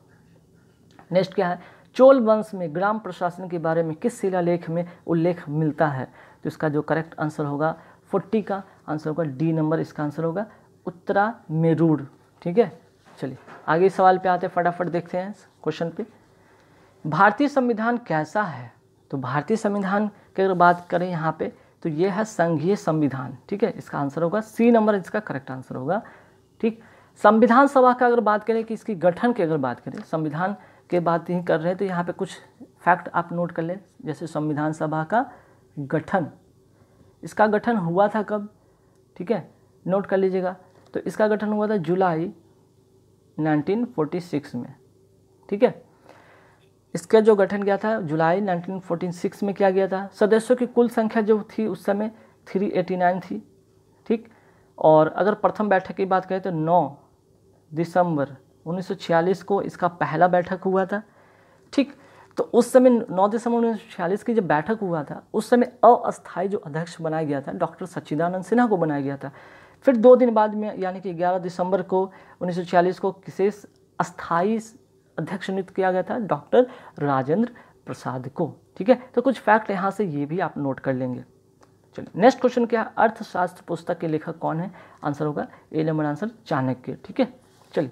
नेक्स्ट क्या है, चोल वंश में ग्राम प्रशासन के बारे में किस शिलालेख में उल्लेख मिलता है? तो इसका जो करेक्ट आंसर होगा 40 का आंसर होगा डी नंबर, इसका आंसर होगा उत्तरा मेरूर। ठीक है, चलिए आगे सवाल पे आते हैं, फटाफट देखते हैं क्वेश्चन पे। भारतीय संविधान कैसा है? तो भारतीय संविधान की अगर बात करें यहाँ पे तो ये है संघीय संविधान। ठीक है, इसका आंसर होगा सी नंबर, इसका करेक्ट आंसर होगा। ठीक, संविधान सभा का अगर बात करें कि इसकी गठन की अगर बात करें, संविधान के बात ही कर रहे हैं तो यहाँ पे कुछ फैक्ट आप नोट कर लें, जैसे संविधान सभा का गठन, इसका गठन हुआ था कब? ठीक है, नोट कर लीजिएगा, तो इसका गठन हुआ था जुलाई 1946 में। ठीक है, इसका जो गठन किया था जुलाई 1946 में किया गया था। सदस्यों की कुल संख्या जो थी उस समय 389 थी। ठीक, और अगर प्रथम बैठक की बात करें तो 9 दिसंबर 1946 को इसका पहला बैठक हुआ था। ठीक, तो उस समय 9 दिसंबर 1946 की जब बैठक हुआ था उस समय अस्थायी जो अध्यक्ष बनाया गया था डॉक्टर सच्चिदानंद सिन्हा को बनाया गया था। फिर 2 दिन बाद में यानी कि 11 दिसंबर को 1946 को विशेष अस्थायी अध्यक्ष नियुक्त किया गया था डॉक्टर राजेंद्र प्रसाद को। ठीक है, तो कुछ फैक्ट यहाँ से ये भी आप नोट कर लेंगे। चलिए नेक्स्ट क्वेश्चन क्या है, अर्थशास्त्र पुस्तक के लेखक कौन है? आंसर होगा ए नंबर आंसर चाणक्य। ठीक है, चलिए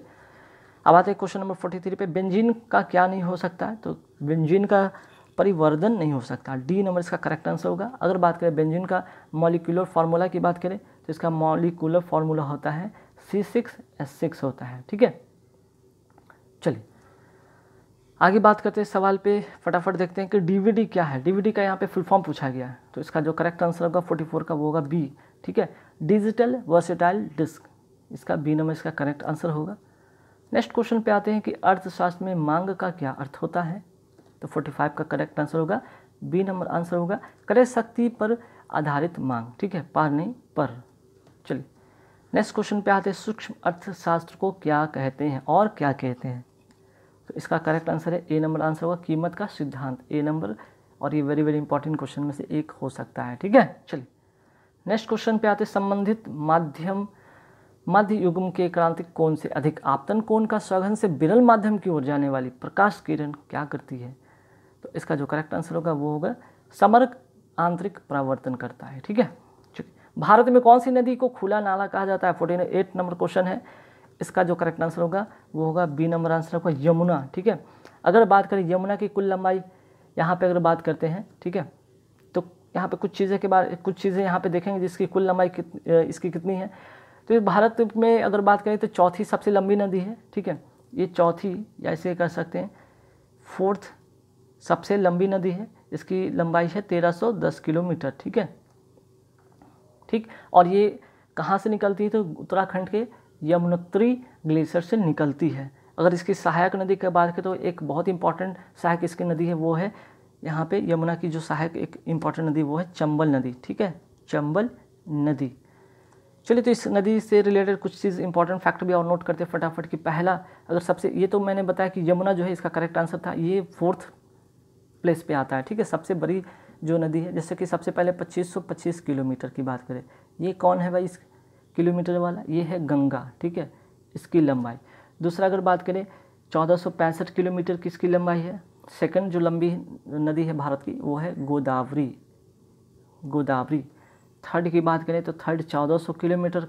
अब आते हैं क्वेश्चन नंबर 43 पे, बेंजीन का क्या नहीं हो सकता है? तो बेंजीन का परिवर्धन नहीं हो सकता, डी नंबर इसका करेक्ट आंसर होगा। अगर बात करें बेंजीन का मॉलिक्यूलर फार्मूला की बात करें तो इसका मॉलिक्यूलर फार्मूला होता है C6H6 होता है। ठीक है, चलिए आगे बात करते हैं सवाल पे, फटाफट देखते हैं कि डीवीडी क्या है। डीवीडी का यहाँ पे फुल फॉर्म पूछा गया है, तो इसका जो करेक्ट आंसर होगा 44 का वो होगा बी। ठीक है, डिजिटल वर्सेटाइल डिस्क, इसका बी नंबर इसका करेक्ट आंसर होगा। नेक्स्ट क्वेश्चन पे आते हैं कि अर्थशास्त्र में मांग का क्या अर्थ होता है? तो 45 का करेक्ट आंसर होगा बी नंबर आंसर होगा क्रय शक्ति पर आधारित मांग। ठीक है, पार नहीं पर। चलिए नेक्स्ट क्वेश्चन पे आते हैं, सूक्ष्म अर्थशास्त्र को क्या कहते हैं और क्या कहते हैं? तो इसका करेक्ट आंसर है ए नंबर आंसर होगा कीमत का सिद्धांत, ए नंबर, और ये वेरी वेरी इंपॉर्टेंट क्वेश्चन में से एक हो सकता है। ठीक है, चलिए नेक्स्ट क्वेश्चन पे आते हैं, संबंधित मध्य युग्म के क्रांतिक कोण से अधिक आपतन कोण का सघन से विरल माध्यम की ओर जाने वाली प्रकाश किरण क्या करती है? तो इसका जो करेक्ट आंसर होगा वो होगा समग्र आंतरिक परावर्तन करता है। ठीक है, चलिए भारत में कौन सी नदी को खुला नाला कहा जाता है? 48 नंबर क्वेश्चन है, इसका जो करेक्ट आंसर होगा वो होगा बी नंबर आंसर होगा यमुना। ठीक है, अगर बात करें यमुना की कुल लंबाई यहाँ पे अगर बात करते हैं, ठीक है, तो यहाँ पे कुछ चीज़ें यहाँ पे देखेंगे जिसकी कुल लंबाई इसकी कितनी है। तो भारत में अगर बात करें तो चौथी सबसे लंबी नदी है। ठीक है, ये चौथी या ऐसे कर सकते हैं 4th सबसे लंबी नदी है, इसकी लंबाई है 1310 किलोमीटर। ठीक है, ठीक, और ये कहाँ से निकलती है? तो उत्तराखंड के यमुनोत्री ग्लेशियर से निकलती है। अगर इसकी सहायक नदी की बात करें तो एक बहुत इंपॉर्टेंट सहायक इसकी नदी है वो है यहाँ पे यमुना की जो सहायक एक इंपॉर्टेंट नदी वो है चंबल नदी। ठीक है, चंबल नदी, चलिए, तो इस नदी से रिलेटेड कुछ चीज़ इंपॉर्टेंट फैक्ट भी और नोट करते हैं फटाफट कि पहला, अगर सबसे, ये तो मैंने बताया कि यमुना जो है इसका करेक्ट आंसर था, ये 4th प्लेस पे आता है, ठीक है, सबसे बड़ी जो नदी है। जैसे कि सबसे पहले 2525 किलोमीटर की बात करें, ये कौन है भाई इस किलोमीटर वाला, ये है गंगा, ठीक है, इसकी लंबाई। दूसरा अगर बात करें 1465 किलोमीटर की इसकी लंबाई है। सेकंड जो लंबी नदी है भारत की वो है गोदावरी, गोदावरी। थर्ड की बात करें तो थर्ड 1400 किलोमीटर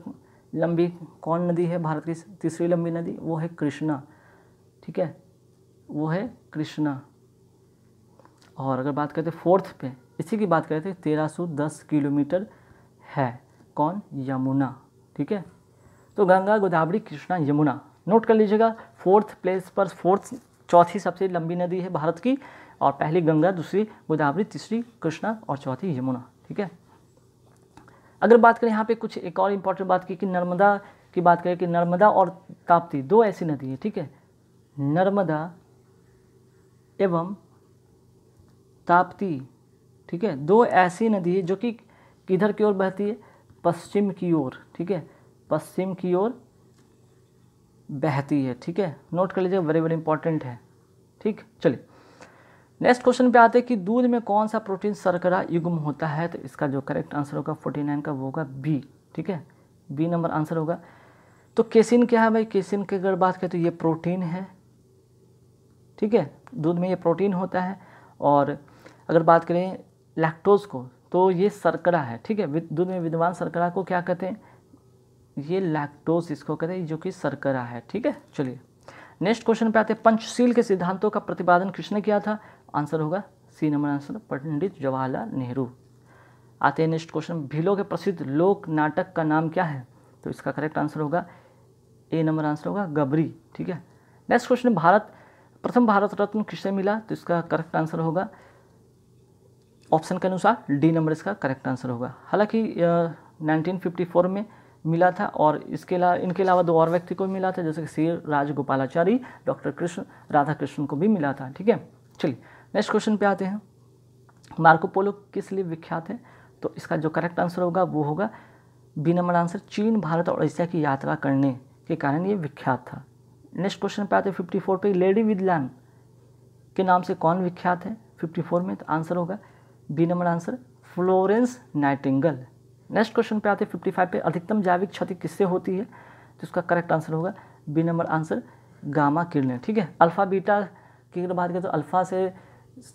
लंबी कौन नदी है भारत की तीसरी लंबी नदी, वो है कृष्णा, ठीक है, वो है कृष्णा। और अगर बात करते फोर्थ पे, इसी की बात करते 1310 किलोमीटर है, कौन, यमुना, ठीक है। तो गंगा, गोदावरी, कृष्णा, यमुना नोट कर लीजिएगा। 4th प्लेस पर चौथी सबसे लंबी नदी है भारत की, और पहली गंगा, दूसरी गोदावरी, तीसरी कृष्णा और चौथी यमुना, ठीक है। अगर बात करें यहाँ पे कुछ एक और इम्पॉर्टेंट बात की कि नर्मदा की बात करें कि नर्मदा और ताप्ती दो ऐसी नदी है, ठीक है, नर्मदा एवं ताप्ती, ठीक है, दो ऐसी नदी है जो कि किधर की ओर बहती है, पश्चिम की ओर, ठीक है, पश्चिम की ओर बहती है, ठीक है, नोट कर लीजिए, वेरी वेरी इंपॉर्टेंट है, ठीक। चलिए नेक्स्ट क्वेश्चन पे आते हैं कि दूध में कौन सा प्रोटीन शर्करा युग्म होता है, तो इसका जो करेक्ट आंसर होगा 49 का वो होगा बी, ठीक है, बी नंबर आंसर होगा। तो केसिन क्या है भाई, केसिन की अगर बात करें तो ये प्रोटीन है, ठीक है, दूध में ये प्रोटीन होता है। और अगर बात करें लैक्टोज को तो ये शर्करा है, ठीक है, दूध में विद्यमान शर्करा को क्या कहते हैं, ये लैक्टोज इसको कहते हैं जो कि शर्करा है, ठीक है। चलिए नेक्स्ट क्वेश्चन पे आते हैं, पंचशील के सिद्धांतों का प्रतिपादन किसने किया था, आंसर होगा सी नंबर आंसर, पंडित जवाहरलाल नेहरू। आते हैं नेक्स्ट क्वेश्चन, भीलों के प्रसिद्ध लोक नाटक का नाम क्या है, तो इसका करेक्ट आंसर होगा ए नंबर आंसर होगा गबरी, ठीक है। नेक्स्ट क्वेश्चन, प्रथम भारत रत्न किसे मिला, तो इसका करेक्ट आंसर होगा ऑप्शन के अनुसार डी नंबर इसका करेक्ट आंसर होगा। हालांकि 1954 में मिला था, और इनके अलावा दो और व्यक्ति को मिला था, जैसे कि सी राजगोपालाचारी, डॉक्टर कृष्ण राधा कृष्ण को भी मिला था, ठीक है। चलिए नेक्स्ट क्वेश्चन पे आते हैं, मार्को पोलो किस लिए विख्यात है, तो इसका जो करेक्ट आंसर होगा वो होगा बी नंबर आंसर, चीन, भारत और एशिया की यात्रा करने के कारण ये विख्यात था। नेक्स्ट क्वेश्चन पे आते हैं 54 पे, लेडी विद लैम्प के नाम से कौन विख्यात है 54 में, तो आंसर होगा B number answer, Florence Nightingale. Next question पे आते हैं 55 पे, अधिकतम जैविक क्षति किससे होती है, तो इसका करेक्ट आंसर होगा बी नंबर आंसर, गामा किरणें, ठीक है। अल्फा बीटा की अगर बात करें तो अल्फा से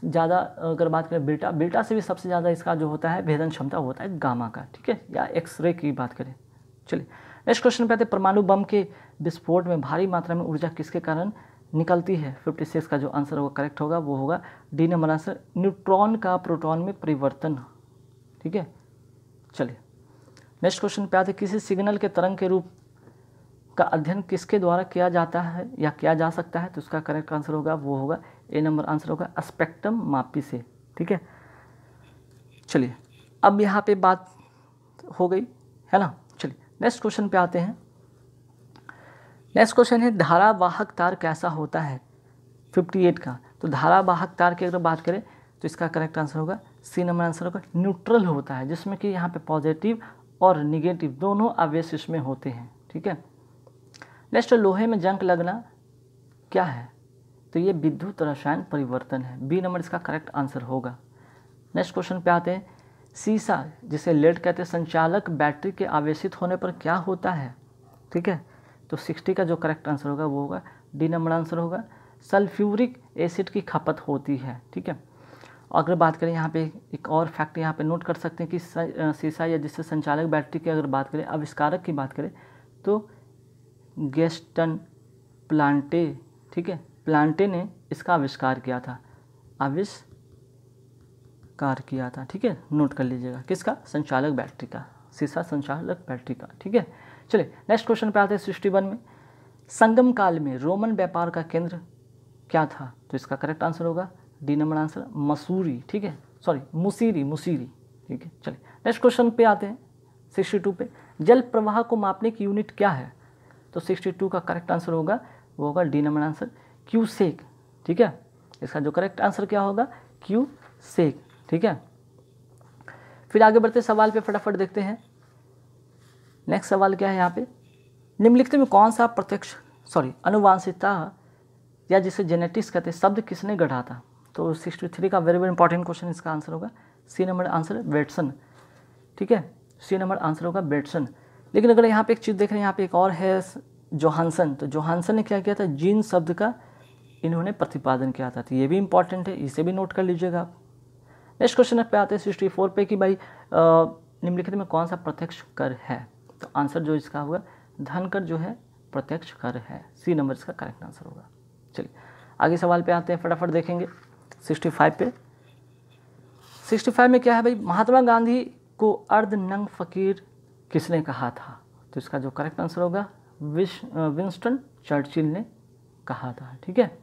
ज़्यादा, अगर बात करें बीटा से भी सबसे ज़्यादा इसका जो होता है भेदन क्षमता होता है गामा का, ठीक है, या एक्सरे की बात करें। चलिए नेक्स्ट क्वेश्चन पे आते हैं, परमाणु बम के विस्फोट में भारी मात्रा में ऊर्जा किसके कारण निकलती है, 56 का जो आंसर होगा करेक्ट होगा वो होगा डी नंबर आंसर, न्यूट्रॉन का प्रोटॉन में परिवर्तन, ठीक है। चलिए नेक्स्ट क्वेश्चन पे आते हैं, किसी सिग्नल के तरंग के रूप का अध्ययन किसके द्वारा किया जाता है या किया जा सकता है, तो उसका करेक्ट आंसर होगा वो होगा ए नंबर आंसर होगा स्पेक्ट्रम मापी से, ठीक है। चलिए अब यहाँ पे बात हो गई है ना। चलिए नेक्स्ट क्वेश्चन पे आते हैं, नेक्स्ट क्वेश्चन है धारावाहक तार कैसा होता है 58 का, तो धारावाहक तार की अगर बात करें तो इसका करेक्ट आंसर होगा सी नंबर आंसर होगा, न्यूट्रल होता है, जिसमें कि यहाँ पे पॉजिटिव और निगेटिव दोनों आवेश इसमें होते हैं, ठीक है। नेक्स्ट, लोहे में जंग लगना क्या है, तो ये विद्युत रसायन परिवर्तन है, बी नंबर इसका करेक्ट आंसर होगा। नेक्स्ट क्वेश्चन पे आते हैं, सीसा जिसे लेड कहते हैं संचालक बैटरी के आवेशित होने पर क्या होता है, ठीक है, तो 60 का जो करेक्ट आंसर होगा वो होगा डी नंबर आंसर होगा, सल्फ्यूरिक एसिड की खपत होती है, ठीक है। अगर बात करें यहाँ पे एक और फैक्ट यहाँ पे नोट कर सकते हैं कि सीसा या जिससे संचालक बैटरी की अगर बात करें, आविष्कारक की बात करें तो गेस्टन प्लांटे, ठीक है, प्लांटे ने इसका आविष्कार किया था, ठीक है, नोट कर लीजिएगा, किसका, संचालक बैटरी का, सीसा संचालक बैटरी का, ठीक है। चलिए नेक्स्ट क्वेश्चन पे आते हैं 61 में, संगम काल में रोमन व्यापार का केंद्र क्या था, तो इसका करेक्ट आंसर होगा डी नंबर आंसर, मसूरी, ठीक है, सॉरी मुसीरी, ठीक है। चलिए नेक्स्ट क्वेश्चन पे आते हैं 62 पे, जल प्रवाह को मापने की यूनिट क्या है, तो 62 का करेक्ट आंसर होगा वो होगा डी नंबर आंसर, क्यूसेक, ठीक है, इसका जो करेक्ट आंसर क्या होगा क्यूसेक, ठीक है। फिर आगे बढ़ते सवाल पे फटाफट देखते हैं। नेक्स्ट सवाल क्या है यहाँ पे, निम्नलिखित में कौन सा अनुवांशिकता या जिसे जेनेटिक्स कहते हैं शब्द किसने गढ़ा था? तो 63 का वेरी वेरी इंपॉर्टेंट क्वेश्चन, इसका आंसर होगा सी नंबर आंसर बेटसन। ठीक है, सी नंबर आंसर होगा बेटसन। लेकिन अगर यहाँ पे एक चीज़ देख रहे हैं, यहाँ पे एक और है जोहानसन। तो जोहानसन ने क्या किया था, जीन शब्द का इन्होंने प्रतिपादन किया था। तो ये भी इंपॉर्टेंट है, इसे भी नोट कर लीजिएगा आप। नेक्स्ट क्वेश्चन पे आते हैं 64 पे कि भाई निम्नलिखित में कौन सा प्रत्यक्ष कर है? तो आंसर जो इसका होगा धन कर जो है प्रत्यक्ष कर है। सी नंबर इसका करेक्ट आंसर होगा। चलिए आगे सवाल पे आते हैं, फटाफट देखेंगे 65 पे। 65 में क्या है भाई, महात्मा गांधी को अर्धनंग फकीर किसने कहा था? तो इसका जो करेक्ट आंसर होगा विंस्टन चर्चिल ने कहा था। ठीक है,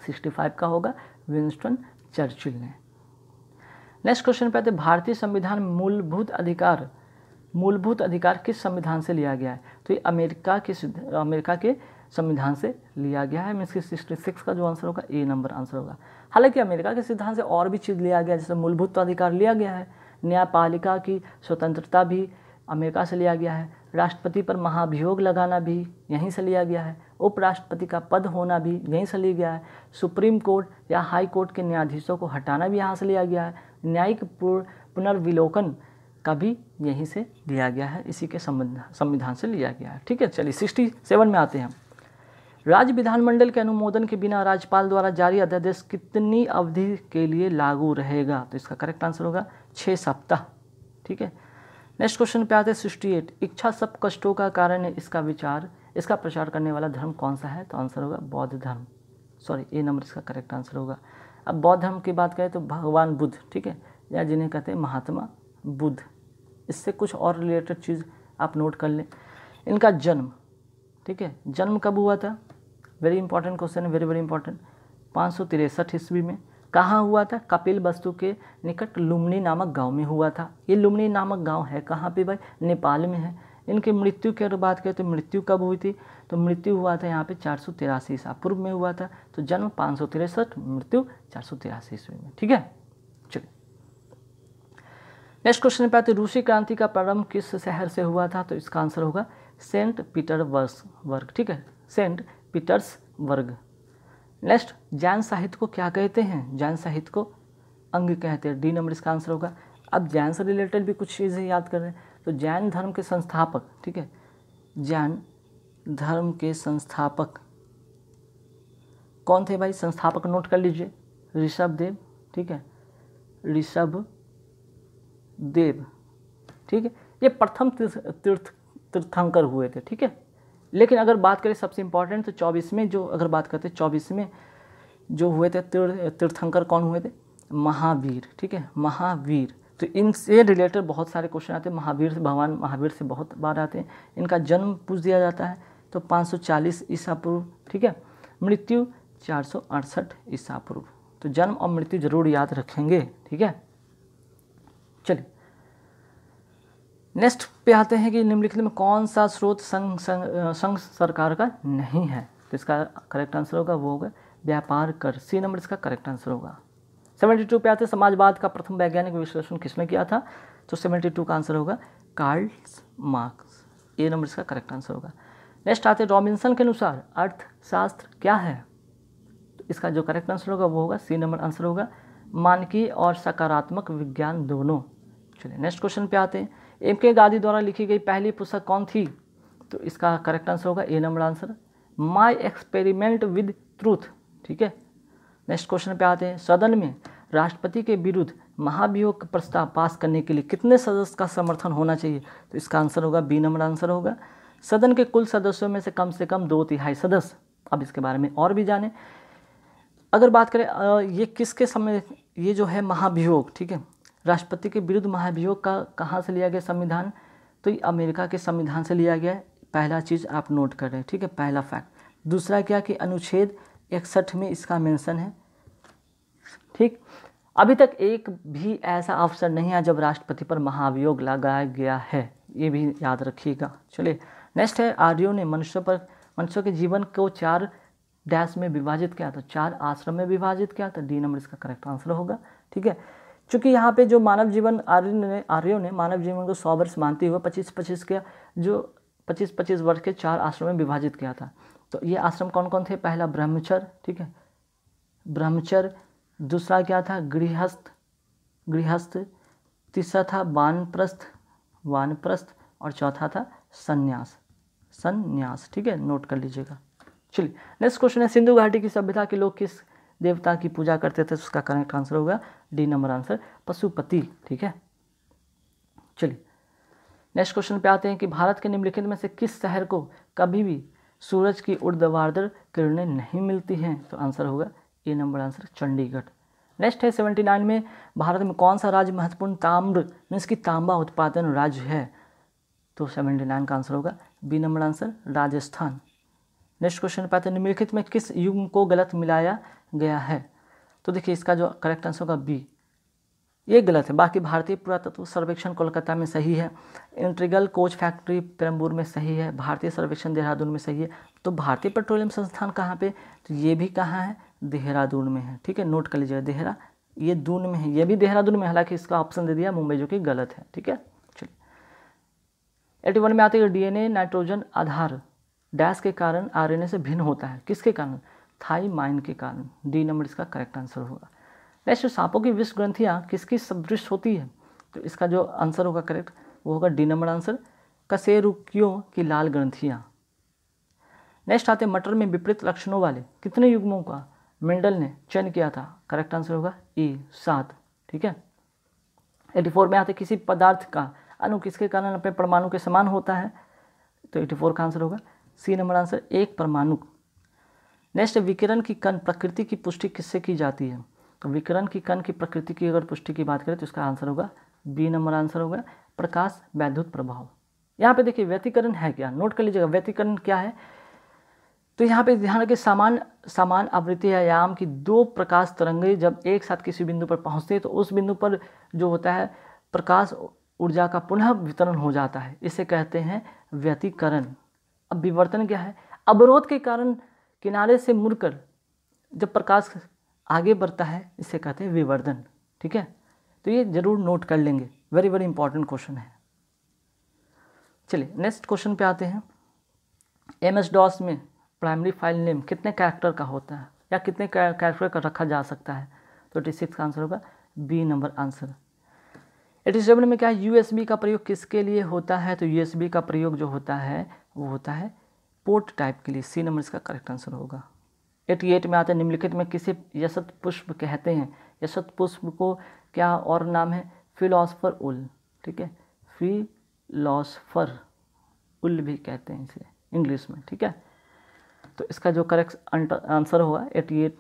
65 का होगा विंस्टन चर्चिल ने। नेक्स्ट क्वेश्चन पे आते हैं, भारतीय संविधान मूलभूत अधिकार किस संविधान से लिया गया है? तो ये अमेरिका के संविधान से लिया गया है। मीन्स 66 का जो आंसर होगा ए नंबर आंसर होगा। हालांकि अमेरिका के सिद्धांत से और भी चीज़ लिया गया, जैसे मूलभूत अधिकार लिया गया है, न्यायपालिका की स्वतंत्रता भी अमेरिका से लिया गया है, राष्ट्रपति पर महाभियोग लगाना भी यहीं से लिया गया है, उपराष्ट्रपति का पद होना भी यहीं से लिया गया है, सुप्रीम कोर्ट या हाई कोर्ट के न्यायाधीशों को हटाना भी यहाँ से लिया गया है, न्यायिक पुनर्विलोकन का भी यहीं से लिया गया है, इसी के संविधान से लिया गया है। ठीक है, चलिए 67 में आते हैं। राज्य विधानमंडल के अनुमोदन के बिना राज्यपाल द्वारा जारी अध्यादेश कितनी अवधि के लिए लागू रहेगा? तो इसका करेक्ट आंसर होगा 6 सप्ताह। ठीक है, नेक्स्ट क्वेश्चन पे आते हैं 68, इच्छा सब कष्टों का कारण है, इसका प्रचार करने वाला धर्म कौन सा है? तो आंसर होगा बौद्ध धर्म। ए नंबर इसका करेक्ट आंसर होगा। अब बौद्ध धर्म की बात करें तो भगवान बुद्ध, ठीक है, या जिन्हें कहते हैं महात्मा बुद्ध। इससे कुछ और रिलेटेड चीज़ आप नोट कर लें। इनका जन्म, ठीक है, जन्म कब हुआ था? वेरी इंपॉर्टेंट क्वेश्चन है, वेरी वेरी इंपॉर्टेंट। 563 ईस्वी में। कहाँ हुआ था? कपिल वस्तु के निकट लुम्बिनी नामक गांव में हुआ था। ये लुम्बिनी नामक गांव है कहाँ पे भाई? नेपाल में है। इनकी मृत्यु की अगर बात करें तो मृत्यु कब हुई थी? तो मृत्यु हुआ था यहाँ पे 483 ईसा पूर्व में हुआ था। तो जन्म 563, मृत्यु 483 ईस्वी में। ठीक है, चलिए नेक्स्ट क्वेश्चन पे आते हैं, रूसी क्रांति का प्रारंभ किस शहर से हुआ था? तो इसका आंसर होगा सेंट पीटर्सबर्ग। ठीक है, सेंट पीटर्सबर्ग। नेक्स्ट, जैन साहित्य को क्या कहते हैं? जैन साहित्य को अंग कहते हैं। डी नंबर इसका आंसर होगा। अब जैन से रिलेटेड भी कुछ चीज़ें याद कर रहे हैं। तो जैन धर्म के संस्थापक, ठीक है, जैन धर्म के संस्थापक कौन थे भाई? संस्थापक नोट कर लीजिए, ऋषभदेव। ठीक है, ऋषभदेव। ठीक है, ये प्रथम तीर्थंकर हुए थे। ठीक है, लेकिन अगर बात करें सबसे इम्पॉर्टेंट तो 24वें जो अगर बात करते हैं 24वें जो हुए थे तीर्थंकर कौन हुए थे? महावीर। ठीक है, महावीर। तो इनसे रिलेटेड बहुत सारे क्वेश्चन आते हैं। महावीर से, भगवान महावीर से बहुत बार आते हैं। इनका जन्म पूछ दिया जाता है तो 540 ईसा पूर्व। ठीक है, मृत्यु 468 ईसा पूर्व। तो जन्म और मृत्यु जरूर याद रखेंगे। ठीक है, चलिए नेक्स्ट पे आते हैं कि निम्नलिखित में कौन सा स्रोत संघ सरकार का नहीं है? तो इसका करेक्ट आंसर होगा वो होगा व्यापार कर। सी नंबर इसका करेक्ट आंसर होगा। 72 पे आते हैं, समाजवाद का प्रथम वैज्ञानिक विश्लेषण किसने किया था? तो 72 का आंसर होगा कार्ल मार्क्स। ए नंबर इसका करेक्ट आंसर होगा। नेक्स्ट आते हैं, रॉबिन्सन के अनुसार अर्थशास्त्र क्या है? तो इसका जो करेक्ट आंसर होगा वो होगा सी नंबर आंसर होगा मानकीय और सकारात्मक विज्ञान दोनों। चलिए नेक्स्ट क्वेश्चन पे आते हैं, एम.के. गांधी द्वारा लिखी गई पहली पुस्तक कौन थी? तो इसका करेक्ट आंसर होगा A number answer my experiment with truth. ठीक है, नेक्स्ट क्वेश्चन पे आते हैं, सदन में राष्ट्रपति के विरुद्ध महाभियोग का प्रस्ताव पास करने के लिए कितने सदस्य का समर्थन होना चाहिए? तो इसका आंसर होगा बी नंबर आंसर होगा सदन के कुल सदस्यों में से कम 2/3 सदस्य। अब इसके बारे में और भी जाने। अगर बात करें ये किसके समय, ये जो है महाभियोग, ठीक है, राष्ट्रपति के विरुद्ध महाभियोग का कहाँ से लिया गया संविधान? तो ये अमेरिका के संविधान से लिया गया है। पहला चीज़ आप नोट कर रहे हैं। ठीक है, पहला फैक्ट। दूसरा क्या कि अनुच्छेद 61 में इसका मेंशन है। ठीक, अभी तक एक भी ऐसा अवसर नहीं है जब राष्ट्रपति पर महाभियोग लगाया गया है, ये भी याद रखिएगा। चलिए नेक्स्ट है, आर्यों ने मनुष्यों के जीवन को 4 डैश में विभाजित किया, तो 4 आश्रम में विभाजित किया। तो डी नंबर इसका करेक्ट आंसर होगा। ठीक है, चूँकि यहाँ पे जो मानव जीवन आर्यों ने मानव जीवन को 100 वर्ष मानते हुए 25-25 के जो 25-25 वर्ष के 4 आश्रम में विभाजित किया था। तो ये आश्रम कौन कौन थे? पहला ब्रह्मचर्य, ठीक है, ब्रह्मचर्य, दूसरा क्या था? गृहस्थ, तीसरा था वानप्रस्थ, और चौथा था संन्यास, ठीक है, नोट कर लीजिएगा। चलिए नेक्स्ट क्वेश्चन है, सिंधु घाटी की सभ्यता के लोग किस देवता की पूजा करते थे? उसका करेक्ट आंसर होगा डी नंबर आंसर, पशुपति, ठीक है। चलिए नेक्स्ट क्वेश्चन पे आते हैं कि भारत के निम्नलिखित में से किस शहर को कभी भी सूरज की ऊर्ध्वाधर किरणें नहीं मिलती हैं? तो आंसर होगा A number answer, Chandigarh. Next है 79 में भारत में कौन सा राज्य महत्वपूर्ण ताम्र मीन्स की तांबा उत्पादन राज्य है? तो 79 का आंसर होगा B number answer, Rajasthan. Next question पे आते हैं, निम्नलिखित में किस युग को गलत मिलाया गया है? तो देखिए इसका जो करेक्ट आंसर होगा बी, ये गलत है। बाकी भारतीय पुरातत्व सर्वेक्षण कोलकाता में सही है, इंटीग्रल कोच फैक्ट्री पेरम्बूर में सही है, भारतीय सर्वेक्षण देहरादून में सही है। तो भारतीय पेट्रोलियम संस्थान कहाँ पे? तो ये भी कहाँ है? देहरादून में है, ठीक है, नोट कर लीजिएगा, ये दून में है, ये भी देहरादून में, हालांकि इसका ऑप्शन दे दिया मुंबई जो कि गलत है, ठीक है। चलिए 81 में आते हैं, डीएनए नाइट्रोजन आधार डैश के कारण आरएनए से भिन्न होता है, किसके कारण? थाइमाइन के कारण, डी नंबर इसका करेक्ट आंसर होगा। नेक्स्ट, सांपों की विष ग्रंथियाँ किसकी सदृश होती है? तो इसका जो आंसर होगा करेक्ट वो होगा डी नंबर आंसर, कशेरुकियों की लाल ग्रंथियाँ। नेक्स्ट आते हैं, मटर में विपरीत लक्षणों वाले कितने युग्मों का मेंडल ने चयन किया था? करेक्ट आंसर होगा ए 7, ठीक है। 84 में आते, किसी पदार्थ का अणु किसके कारण अपने परमाणु के समान होता है? तो 84 का आंसर होगा सी नंबर आंसर, एक परमाणु। नेक्स्ट, विकिरण की कण प्रकृति की पुष्टि किससे की जाती है? तो विकिरण की कण की प्रकृति की अगर पुष्टि की बात करें तो इसका आंसर होगा बी नंबर आंसर होगा, प्रकाश वैद्युत प्रभाव। यहाँ पे देखिए व्यतिकरण है क्या, नोट कर लीजिएगा, व्यतिकरण क्या है? तो यहाँ पे ध्यान रखिए, समान आवृत्ति आयाम की दो प्रकाश तरंगें जब एक साथ किसी बिंदु पर पहुँचते हैं तो उस बिंदु पर जो होता है प्रकाश ऊर्जा का पुनः वितरण हो जाता है, इसे कहते हैं व्यतिकरण। अब विवर्तन क्या है? अवरोध के कारण किनारे से मुड़कर जब प्रकाश आगे बढ़ता है, इसे कहते हैं विवर्धन, ठीक है। तो ये जरूर नोट कर लेंगे, वेरी वेरी इंपॉर्टेंट क्वेश्चन है। चलिए नेक्स्ट क्वेश्चन पे आते हैं, MS DOS में प्राइमरी फाइल नेम कितने कैरेक्टर का होता है या कितने कैरेक्टर का रखा जा सकता है? तो 86 का आंसर होगा बी नंबर आंसर। 87 में क्या है, USB का प्रयोग किसके लिए होता है? तो USB का प्रयोग जो होता है वो होता है पोर्ट टाइप के लिए, सी नंबर इसका करेक्ट आंसर होगा। 88 में आता है, निम्नलिखित में किसे यशत पुष्प कहते हैं? यशत पुष्प को क्या और नाम है? फिलोसफर उल, ठीक है, फिलोसफर उल भी कहते हैं इसे इंग्लिश में, ठीक है। तो इसका जो करेक्ट आंसर होगा 88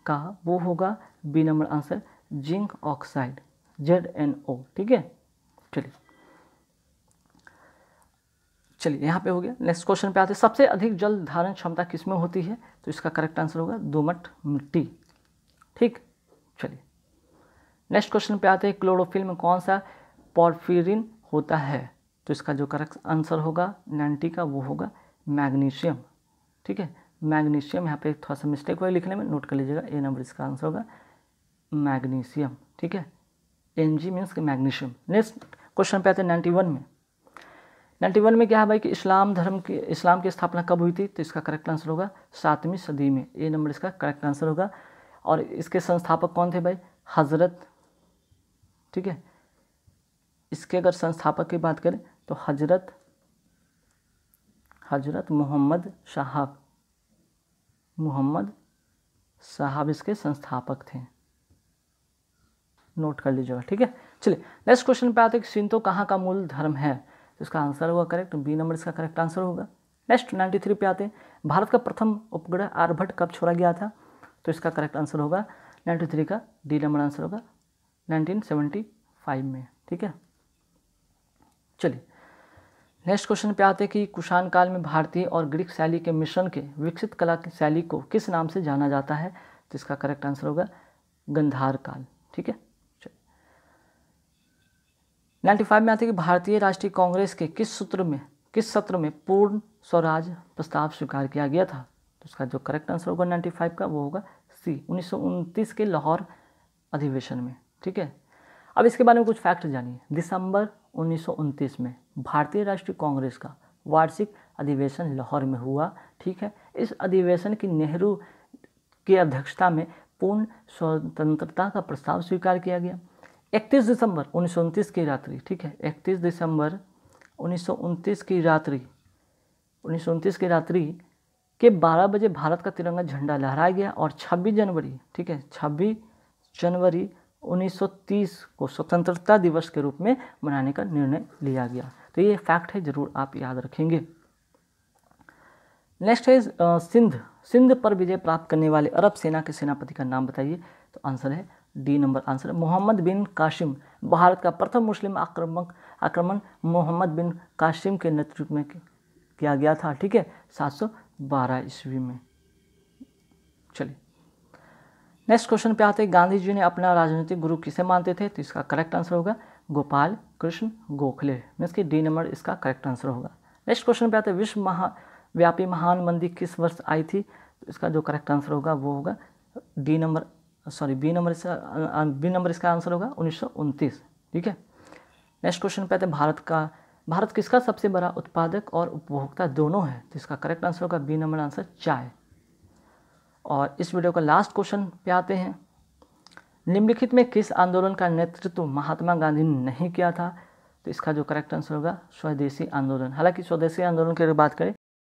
का वो होगा B number answer, zinc oxide, ZNO, ठीक है। चलिए यहाँ पे हो गया। नेक्स्ट क्वेश्चन पे आते हैं, सबसे अधिक जल धारण क्षमता किसमें होती है? तो इसका करेक्ट आंसर होगा दोमट मिट्टी, ठीक। चलिए नेक्स्ट क्वेश्चन पे आते हैं, क्लोरोफिल में कौन सा पॉर्फिरिन होता है? तो इसका जो करेक्ट आंसर होगा 90 का वो होगा मैग्नीशियम, ठीक है। मैग्नीशियम, यहाँ पे थोड़ा सा मिस्टेक हुआ लिखने में, नोट कर लीजिएगा, ए नंबर इसका आंसर होगा मैग्नीशियम, ठीक है। Mg means magnesium. Next question पे आते हैं 91 में क्या है भाई कि इस्लाम की स्थापना कब हुई थी? तो इसका करेक्ट आंसर होगा 7वीं सदी में, ए नंबर इसका करेक्ट आंसर होगा। और इसके संस्थापक कौन थे भाई? हजरत, ठीक है। इसके अगर संस्थापक की बात करें तो हजरत मोहम्मद साहब इसके संस्थापक थे, नोट कर लीजिएगा, ठीक है। चलिए नेक्स्ट क्वेश्चन पे आते हैं, शिंतो कहाँ का मूल धर्म है? तो इसका आंसर होगा करेक्ट, बी नंबर इसका करेक्ट आंसर होगा। नेक्स्ट 93 पे आते हैं, भारत का प्रथम उपग्रह आर्यभट्ट कब छोड़ा गया था? तो इसका करेक्ट आंसर होगा 93 का डी नंबर आंसर होगा 1975 में, ठीक है। चलिए नेक्स्ट क्वेश्चन पे आते हैं कि कुषाण काल में भारतीय और ग्रीक शैली के मिश्रण के विकसित कला की शैली को किस नाम से जाना जाता है? तो इसका करेक्ट आंसर होगा गंधार काल, ठीक है। 95 में आते हैं कि भारतीय राष्ट्रीय कांग्रेस के किस सत्र में पूर्ण स्वराज प्रस्ताव स्वीकार किया गया था? तो इसका जो करेक्ट आंसर होगा 95 का वो होगा सी, 1929 के लाहौर अधिवेशन में, ठीक है। अब इसके बारे में कुछ फैक्ट जानिए। दिसंबर 1929 में भारतीय राष्ट्रीय कांग्रेस का वार्षिक अधिवेशन लाहौर में हुआ। ठीक है, इस अधिवेशन की नेहरू की अध्यक्षता में पूर्ण स्वतंत्रता का प्रस्ताव स्वीकार किया गया। 31 दिसंबर 1929 की रात्रि, ठीक है, 31 दिसंबर 1929 की रात्रि के 12 बजे भारत का तिरंगा झंडा लहराया गया और 26 जनवरी, ठीक है, 26 जनवरी 1930 को स्वतंत्रता दिवस के रूप में मनाने का निर्णय लिया गया। तो ये फैक्ट है, जरूर आप याद रखेंगे। नेक्स्ट है सिंध पर विजय प्राप्त करने वाले अरब सेना के सेनापति का नाम बताइए। तो आंसर है डी नंबर आंसर है मोहम्मद बिन कासिम। भारत का प्रथम मुस्लिम आक्रमण मोहम्मद बिन कासिम के नेतृत्व में किया गया था। ठीक है, 712 ईस्वी में। चलिए नेक्स्ट क्वेश्चन पे आते हैं। गांधी जी ने अपना राजनीतिक गुरु किसे मानते थे? तो इसका करेक्ट आंसर होगा गोपाल कृष्ण गोखले। मीन्स कि डी नंबर इसका करेक्ट आंसर होगा। नेक्स्ट क्वेश्चन पे आते हैं विश्वव्यापी महान मंदी किस वर्ष आई थी? तो इसका जो करेक्ट आंसर होगा वो होगा बी नंबर इसका आंसर होगा 1929। ठीक है, नेक्स्ट क्वेश्चन पे आते हैं भारत किसका सबसे बड़ा उत्पादक और उपभोक्ता दोनों है? तो इसका करेक्ट आंसर होगा बी नंबर आंसर चाय। और इस वीडियो का लास्ट क्वेश्चन पे आते हैं। निम्नलिखित में किस आंदोलन का नेतृत्व महात्मा गांधी ने नहीं किया था? तो इसका जो करेक्ट आंसर होगा स्वदेशी आंदोलन। हालांकि स्वदेशी आंदोलन की अगर बात करें